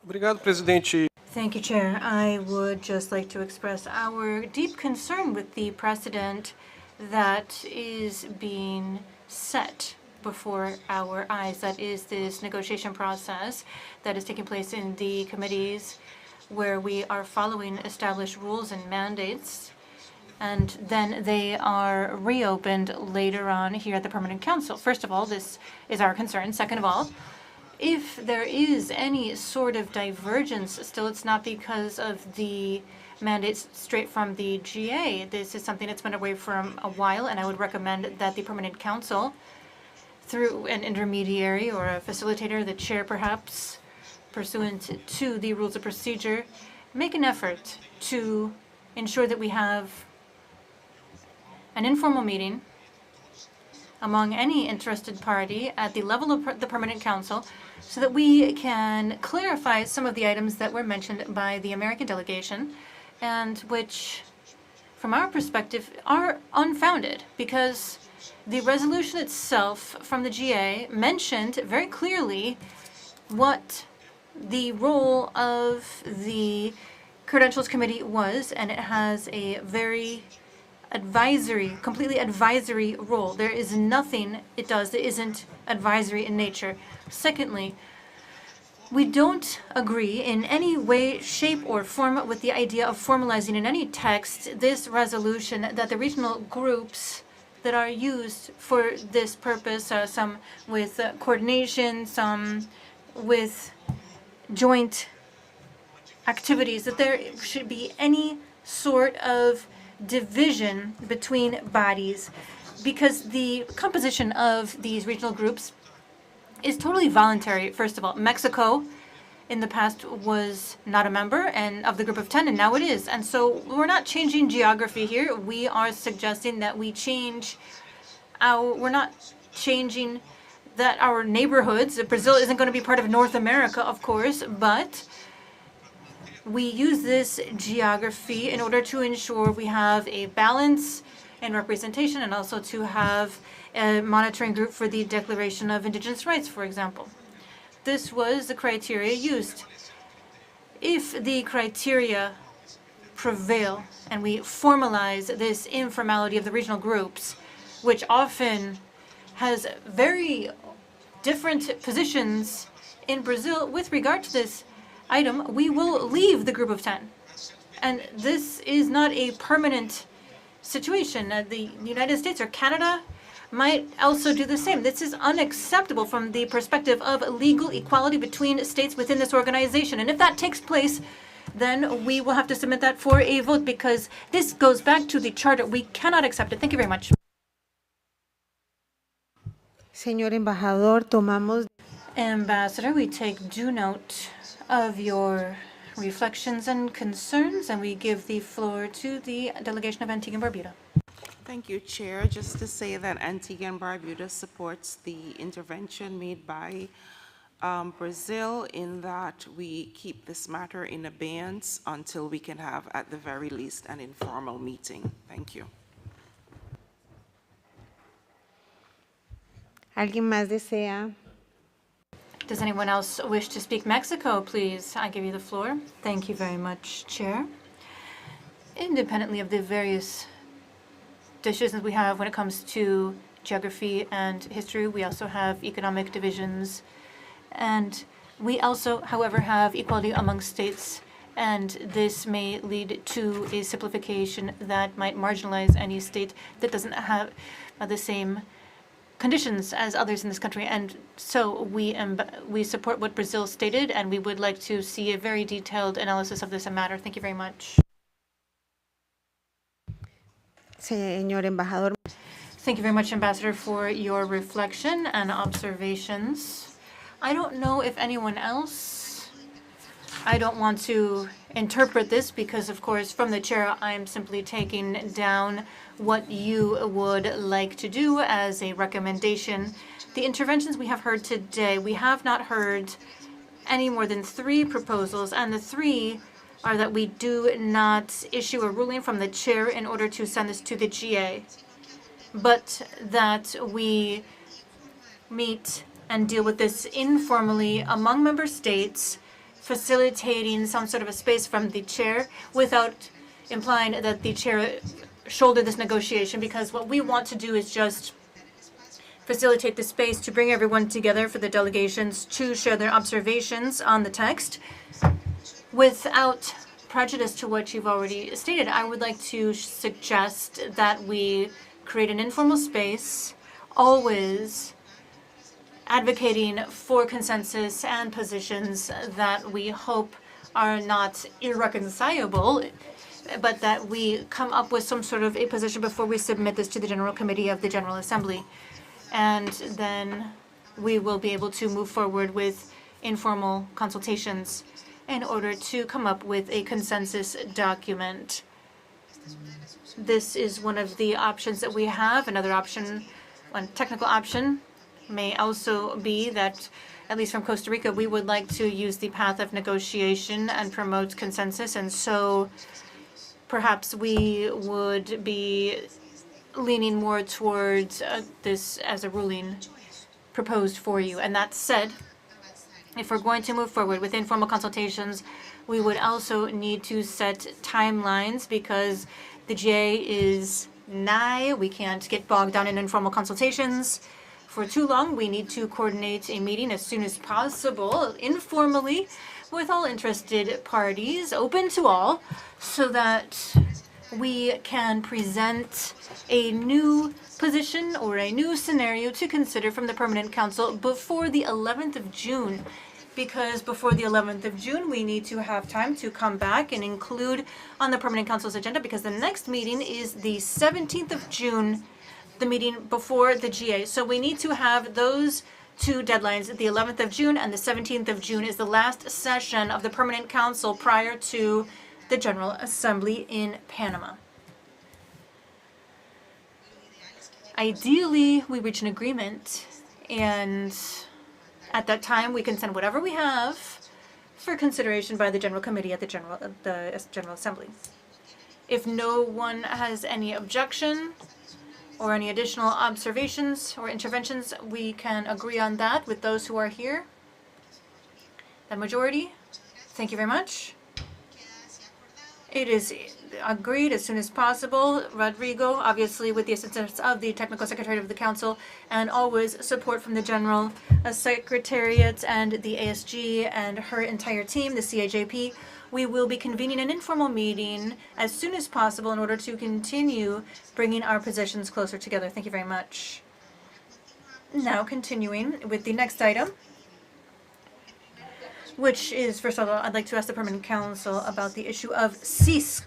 Obrigado, Presidente. Thank you, Chair. I would just like to express our deep concern with the precedent that is being set before our eyes. That is this negotiation process that is taking place in the committees where we are following established rules and mandates, and then they are reopened later on here at the Permanent Council. First of all, this is our concern. Second of all, if there is any sort of divergence, still it's not because of the mandates straight from the GA. This is something that's been away from a while, and I would recommend that the Permanent Council, through an intermediary or a facilitator, the chair perhaps, pursuant to the rules of procedure, make an effort to ensure that we have an informal meeting among any interested party at the level of the Permanent Council so that we can clarify some of the items that were mentioned by the American delegation and which, from our perspective, are unfounded because the resolution itself from the GA mentioned very clearly what the role of the Credentials Committee was, and it has a very completely advisory role. There is nothing it does that isn't advisory in nature. Secondly, we don't agree in any way, shape, or form with the idea of formalizing in any text this resolution that the regional groups that are used for this purpose, some with coordination, some with joint activities, that there should be any sort of division between bodies, because the composition of these regional groups is totally voluntary. First of all, Mexico in the past was not a member and of the group of 10, and now it is. And so we're not changing geography here. We are suggesting that we change we're not changing that our neighborhoods. Brazil isn't going to be part of North America, of course, but we use this geography in order to ensure we have a balance and representation, and also to have a monitoring group for the Declaration of Indigenous Rights, for example. This was the criteria used. If the criteria prevail and we formalize this informality of the regional groups, which often has very different positions in Brazil with regard to this item, we will leave the group of 10. And this is not a permanent situation. The United States or Canada might also do the same. This is unacceptable from the perspective of legal equality between states within this organization. And if that takes place, then we will have to submit that for a vote because this goes back to the charter. We cannot accept it. Thank you very much. Señor embajador, tomamos. Ambassador, we take due note of your reflections and concerns, and we give the floor to the delegation of Antigua and Barbuda. Thank you, Chair. Just to say that Antigua and Barbuda supports the intervention made by Brazil in that we keep this matter in abeyance until we can have, at the very least, an informal meeting. Thank you. ¿Alguien más desea? Does anyone else wish to speak Mexico, please? I give you the floor. Thank you very much, Chair. Independently of the various decisions we have when it comes to geography and history, we also have economic divisions. And we also, however, have equality among states. And this may lead to a simplification that might marginalize any state that doesn't have the same conditions as others in this country. And so we support what Brazil stated, and we would like to see a very detailed analysis of this matter. Thank you very much. Señor embajador. Thank you very much, Ambassador, for your reflection and observations. I don't know if anyone else, I don't want to interpret this because, of course, from the chair, I'm simply taking down what you would like to do as a recommendation. The interventions we have heard today, we have not heard any more than 3 proposals, and the 3 are that we do not issue a ruling from the chair in order to send this to the GA, but that we meet and deal with this informally among member states, facilitating some sort of a space from the chair without implying that the chair shoulder this negotiation, because what we want to do is just facilitate the space to bring everyone together for the delegations to share their observations on the text without prejudice to what you've already stated. I would like to suggest that we create an informal space, always advocating for consensus and positions that we hope are not irreconcilable, but that we come up with some sort of a position before we submit this to the General Committee of the General Assembly. And then we will be able to move forward with informal consultations in order to come up with a consensus document. This is one of the options that we have. Another option, one technical option, may also be that, at least from Costa Rica, we would like to use the path of negotiation and promote consensus. And so perhaps we would be leaning more towards this as a ruling proposed for you. And that said, if we're going to move forward with informal consultations, we would also need to set timelines because the GA is nigh. We can't get bogged down in informal consultations for too long. We need to coordinate a meeting as soon as possible, informally, with all interested parties, open to all, so that we can present a new position or a new scenario to consider from the Permanent Council before the 11th of June. Because before the 11th of June, we need to have time to come back and include on the Permanent Council's agenda, because the next meeting is the 17th of June, the meeting before the GA. So we need to have those 2 deadlines. The 11th of June and the 17th of June is the last session of the Permanent Council prior to the General Assembly in Panama. Ideally, we reach an agreement, and at that time, we can send whatever we have for consideration by the General Committee at the General Assembly. If no one has any objection or any additional observations or interventions, we can agree on that with those who are here. The majority? Thank you very much. It is agreed as soon as possible. Rodrigo, obviously with the assistance of the Technical Secretary of the Council and always support from the General Secretariat and the ASG and her entire team, the CAJP, we will be convening an informal meeting as soon as possible in order to continue bringing our positions closer together. Thank you very much. Now continuing with the next item, which is, first of all, I'd like to ask the Permanent Council about the issue of CISC.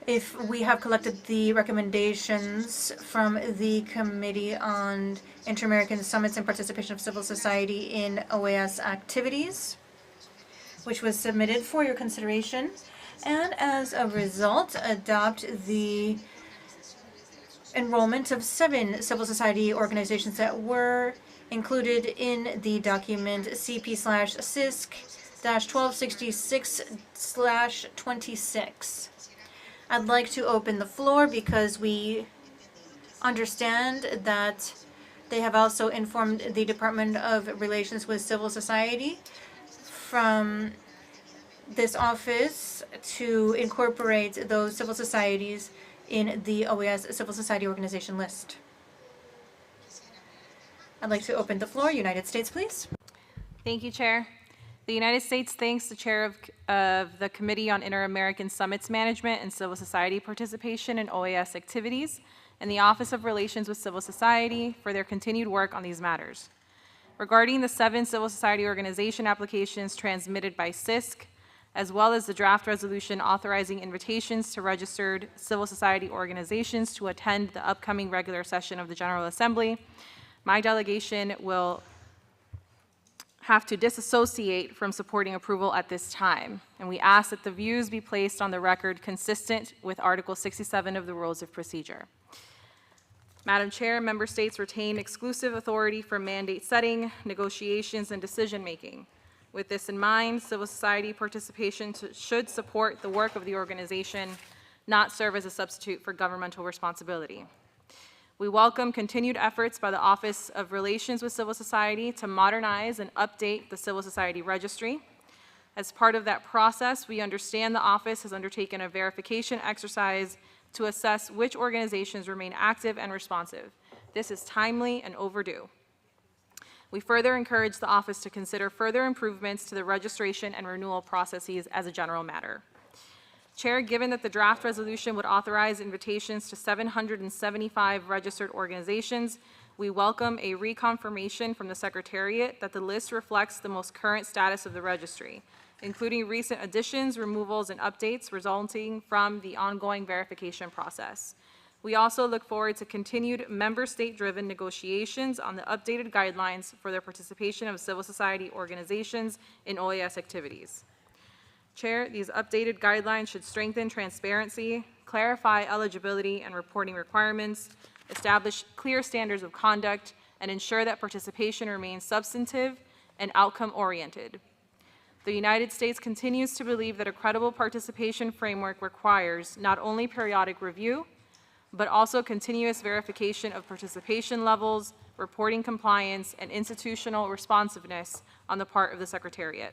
If we have collected the recommendations from the Committee on Inter-American Summits and Participation of Civil Society in OAS activities, which was submitted for your consideration, and as a result, adopt the enrollment of 7 civil society organizations that were included in the document CP/CISC-1266/26. I'd like to open the floor because we understand that they have also informed the Department of Relations with Civil Society from this office to incorporate those civil societies in the OAS Civil Society Organization list. I'd like to open the floor. United States, please. Thank you, Chair. The United States thanks the Chair of the Committee on Inter-American Summits Management and Civil Society Participation in OAS activities and the Office of Relations with Civil Society for their continued work on these matters. Regarding the 7 civil society organization applications transmitted by CISC, as well as the draft resolution authorizing invitations to registered civil society organizations to attend the upcoming regular session of the General Assembly, my delegation will have to disassociate from supporting approval at this time, and we ask that the views be placed on the record consistent with Article 67 of the Rules of Procedure. Madam Chair, member states retain exclusive authority for mandate setting, negotiations, and decision-making. With this in mind, civil society participation should support the work of the organization, not serve as a substitute for governmental responsibility. We welcome continued efforts by the Office of Relations with Civil Society to modernize and update the Civil Society Registry. As part of that process, we understand the office has undertaken a verification exercise to assess which organizations remain active and responsive. This is timely and overdue. We further encourage the office to consider further improvements to the registration and renewal processes as a general matter. Chair, given that the draft resolution would authorize invitations to 775 registered organizations, we welcome a reconfirmation from the Secretariat that the list reflects the most current status of the registry, including recent additions, removals, and updates resulting from the ongoing verification process. We also look forward to continued member state-driven negotiations on the updated guidelines for the participation of civil society organizations in OAS activities. Chair, these updated guidelines should strengthen transparency, clarify eligibility and reporting requirements, establish clear standards of conduct, and ensure that participation remains substantive and outcome-oriented. The United States continues to believe that a credible participation framework requires not only periodic review, but also continuous verification of participation levels, reporting compliance, and institutional responsiveness on the part of the Secretariat.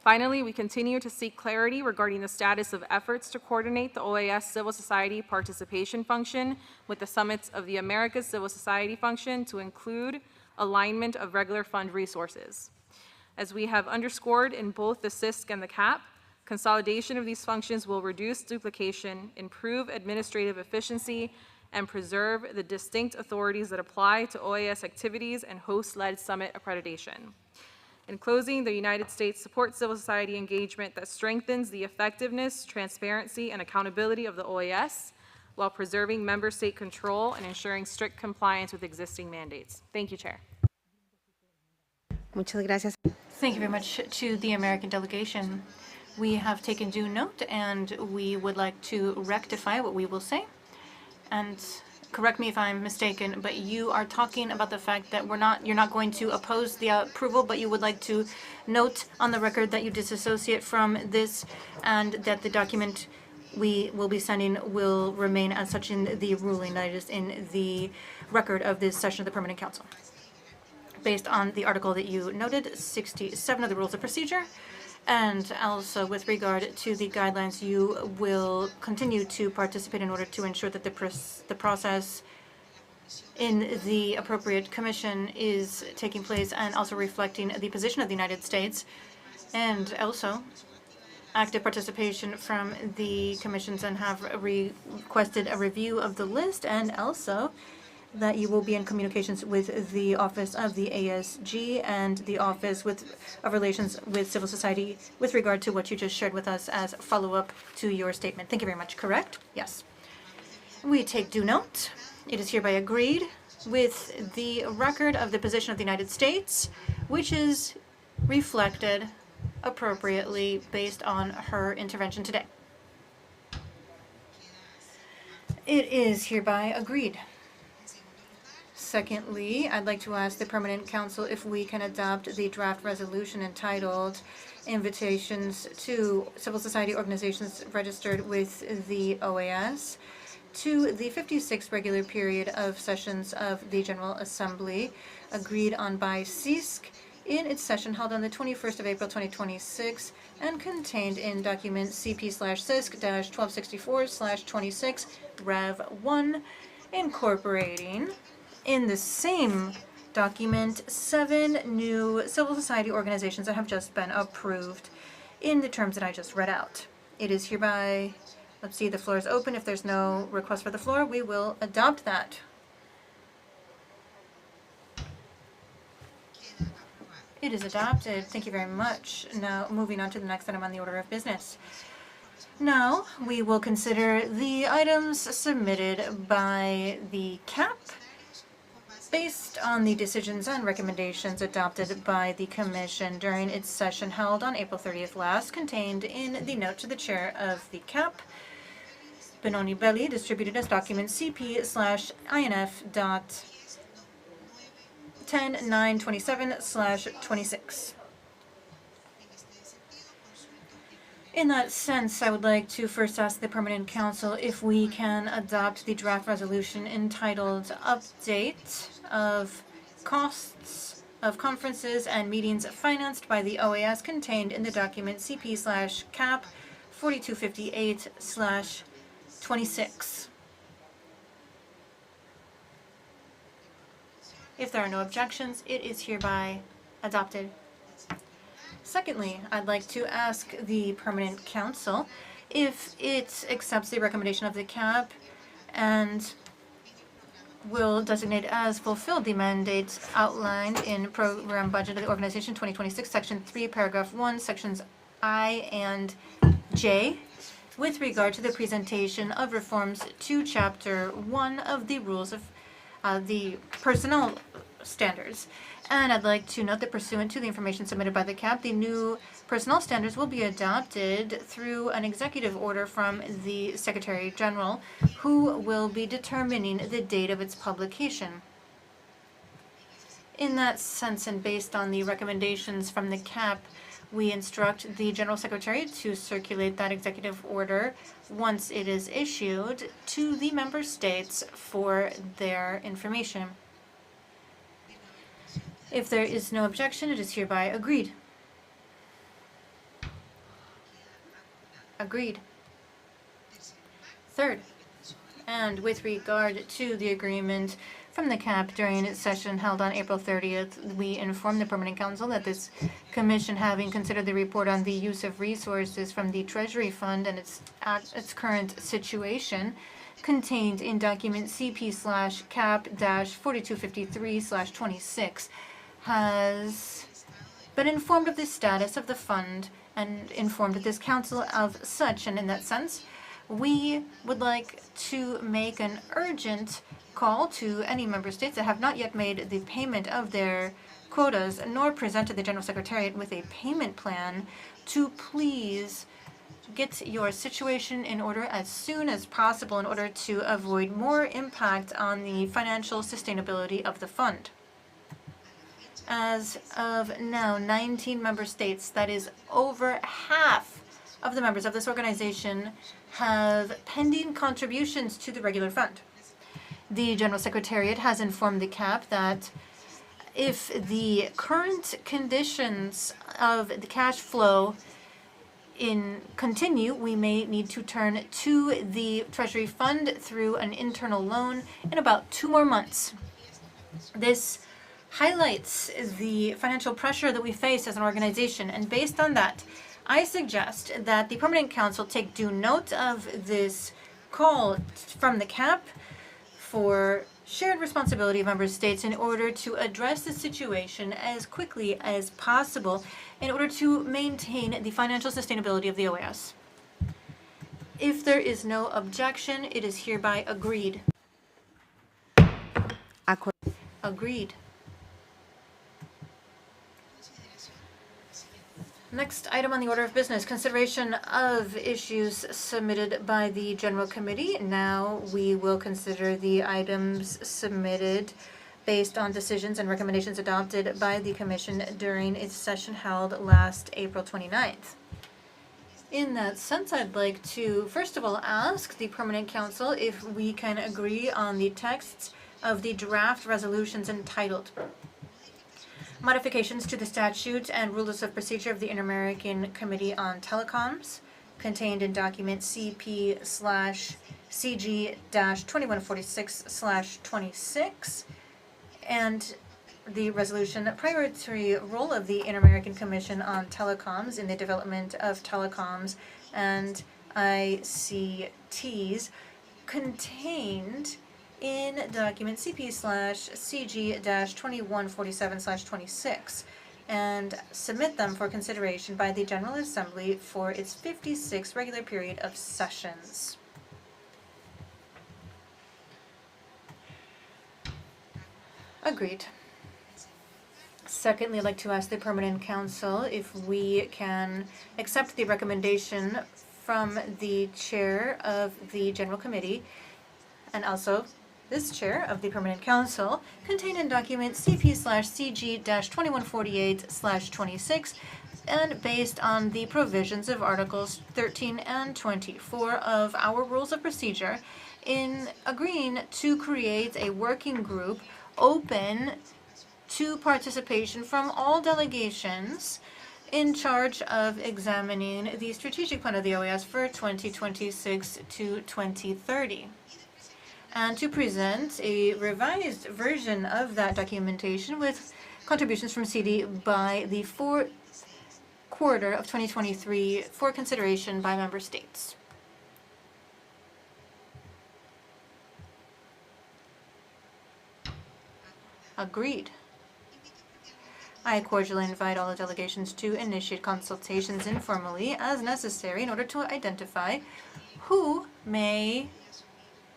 Finally, we continue to seek clarity regarding the status of efforts to coordinate the OAS Civil Society participation function with the Summits of the Americas Civil Society function to include alignment of regular fund resources. As we have underscored in both the CISC and the CAP, consolidation of these functions will reduce duplication, improve administrative efficiency, and preserve the distinct authorities that apply to OAS activities and host-led summit accreditation. In closing, the United States supports civil society engagement that strengthens the effectiveness, transparency, and accountability of the OAS while preserving member state control and ensuring strict compliance with existing mandates. Thank you, Chair. Muchas gracias. Thank you very much to the American delegation. We have taken due note, and we would like to rectify what we will say. And correct me if I'm mistaken, but you are talking about the fact that you're not going to oppose the approval, but you would like to note on the record that you disassociate from this and that the document we will be sending will remain as such in the ruling that is in the record of this session of the Permanent Council. based on the article that you noted, 67 of the Rules of Procedure. And also with regard to the guidelines, you will continue to participate in order to ensure that the process in the appropriate commission is taking place and also reflecting the position of the United States, and also active participation from the commissions, and have requested a review of the list, and also that you will be in communications with the Office of the ASG and the Office of Relations with Civil Society with regard to what you just shared with us as follow-up to your statement. Thank you very much. Correct? Yes. We take due note. It is hereby agreed with the record of the position of the United States, which is reflected appropriately based on her intervention today. It is hereby agreed. Secondly, I'd like to ask the Permanent Council if we can adopt the draft resolution entitled Invitations to Civil Society Organizations Registered with the OAS to the 56th regular period of sessions of the General Assembly, agreed on by CISC in its session held on the 21st of April 2026 and contained in document CP/CISC-1264/26 Rev 1, incorporating in the same document 7 new civil society organizations that have just been approved in the terms that I just read out. It is hereby, let's see, the floor is open. If there's no request for the floor, we will adopt that. It is adopted. Thank you very much. Now, moving on to the next item on the order of business. Now, we will consider the items submitted by the CAP based on the decisions and recommendations adopted by the Commission during its session held on April 30th last, contained in the note to the chair of the CAP, Benoni Belli, distributed as document CP/INF.10927/26. In that sense, I would like to first ask the Permanent Council if we can adopt the draft resolution entitled Update of Costs of Conferences and Meetings Financed by the OAS, contained in the document CP/CAP 4258/26. If there are no objections, it is hereby adopted. Secondly, I'd like to ask the Permanent Council if it accepts the recommendation of the CAP and will designate as fulfilled the mandates outlined in Program Budget of the Organization 2026, Section 3, Paragraph 1, Sections I and J, with regard to the presentation of reforms to Chapter 1 of the Rules of the Personnel Standards. And I'd like to note that pursuant to the information submitted by the CAP, the new personnel standards will be adopted through an executive order from the Secretary General, who will be determining the date of its publication. In that sense, and based on the recommendations from the CAP, we instruct the General Secretary to circulate that executive order once it is issued to the member states for their information. If there is no objection, it is hereby agreed. Agreed. Third, and with regard to the agreement from the CAP during its session held on April 30th, we informed the Permanent Council that this Commission, having considered the report on the use of resources from the Treasury Fund and its current situation, contained in document CP/CAP-4253/26, has been informed of the status of the fund and informed this council of such. And in that sense, we would like to make an urgent call to any member states that have not yet made the payment of their quotas nor presented the General Secretariat with a payment plan to please get your situation in order as soon as possible in order to avoid more impact on the financial sustainability of the fund. As of now, 19 member states, that is over half of the members of this organization, have pending contributions to the regular fund. The General Secretariat has informed the CAP that if the current conditions of the cash flow continue, we may need to turn to the Treasury Fund through an internal loan in about 2 more months. This highlights the financial pressure that we face as an organization, and based on that, I suggest that the Permanent Council take due note of this call from the CAP for shared responsibility of member states in order to address the situation as quickly as possible in order to maintain the financial sustainability of the OAS. If there is no objection, it is hereby agreed. Agreed. Next item on the order of business, consideration of issues submitted by the General Committee. Now we will consider the items submitted based on decisions and recommendations adopted by the Commission during its session held last April 29th. In that sense, I'd like to first of all ask the Permanent Council if we can agree on the texts of the draft resolutions entitled Modifications to the Statutes and Rules of Procedure of the Inter-American Committee on Telecoms, contained in document CP/CG-2146/26, and the resolution Priority Role of the Inter-American Commission on Telecoms in the Development of Telecoms and ICTs, contained in document CP/CG-2147/26, and submit them for consideration by the General Assembly for its 56th regular period of sessions. Agreed. Secondly, I'd like to ask the Permanent Council if we can accept the recommendation from the Chair of the General Committee and also this Chair of the Permanent Council, contained in document CP/CG-2148/26, and based on the provisions of Articles 13 and 24 of our Rules of Procedure, in agreeing to create a working group open to participation from all delegations in charge of examining the strategic plan of the OAS for 2026 to 2030. And to present a revised version of that documentation with contributions from CD by the fourth quarter of 2023 for consideration by member states. Agreed. I cordially invite all the delegations to initiate consultations informally as necessary in order to identify who may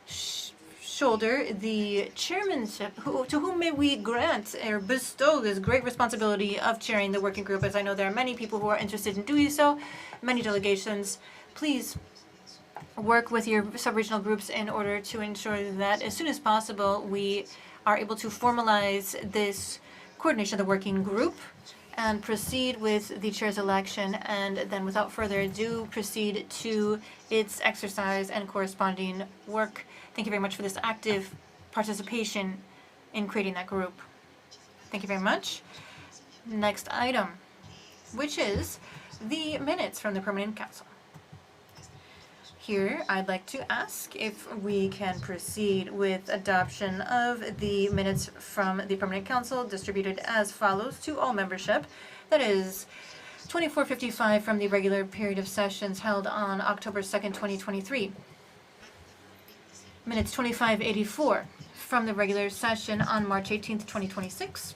shoulder the chairmanship, to whom may we grant or bestow this great responsibility of chairing the working group, as I know there are many people who are interested in doing so, many delegations. Please work with your sub-regional groups in order to ensure that as soon as possible we are able to formalize this coordination of the working group and proceed with the chair's election, and then without further ado proceed to its exercise and corresponding work. Thank you very much for this active participation in creating that group. Thank you very much. Next item, which is the minutes from the Permanent Council. Here, I'd like to ask if we can proceed with adoption of the minutes from the Permanent Council distributed as follows to all membership. That is 2455 from the regular period of sessions held on October 2nd, 2023. Minutes 2584 from the regular session on March 18th, 2026.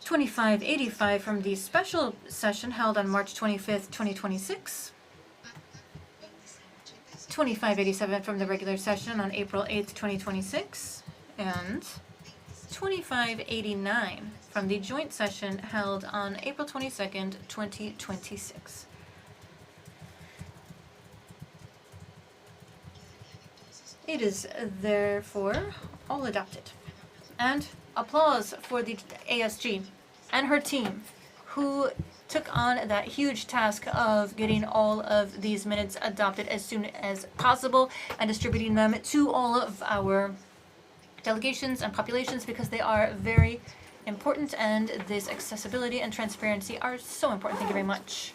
2585 from the special session held on March 25th, 2026. 2587 from the regular session on April 8th, 2026. And 2589 from the joint session held on April 22nd, 2026. It is therefore all adopted. And applause for the ASG and her team, who took on that huge task of getting all of these minutes adopted as soon as possible and distributing them to all of our delegations and populations because they are very important, and this accessibility and transparency are so important. Thank you very much.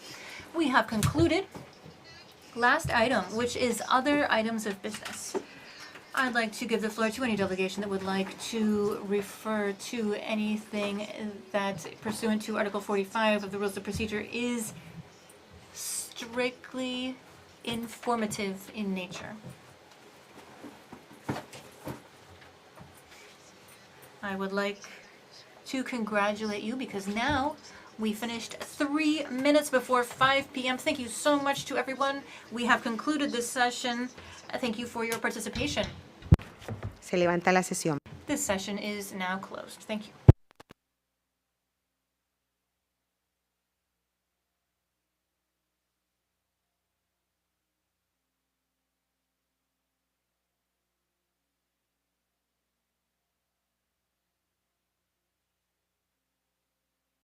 We have concluded. Last item, which is other items of business. I'd like to give the floor to any delegation that would like to refer to anything that, pursuant to Article 45 of the Rules of Procedure, is strictly informative in nature. I would like to congratulate you because now we finished 3 minutes before 5 p.m. Thank you so much to everyone. We have concluded this session. Thank you for your participation. Se levanta la sesión. This session is now closed. Thank you.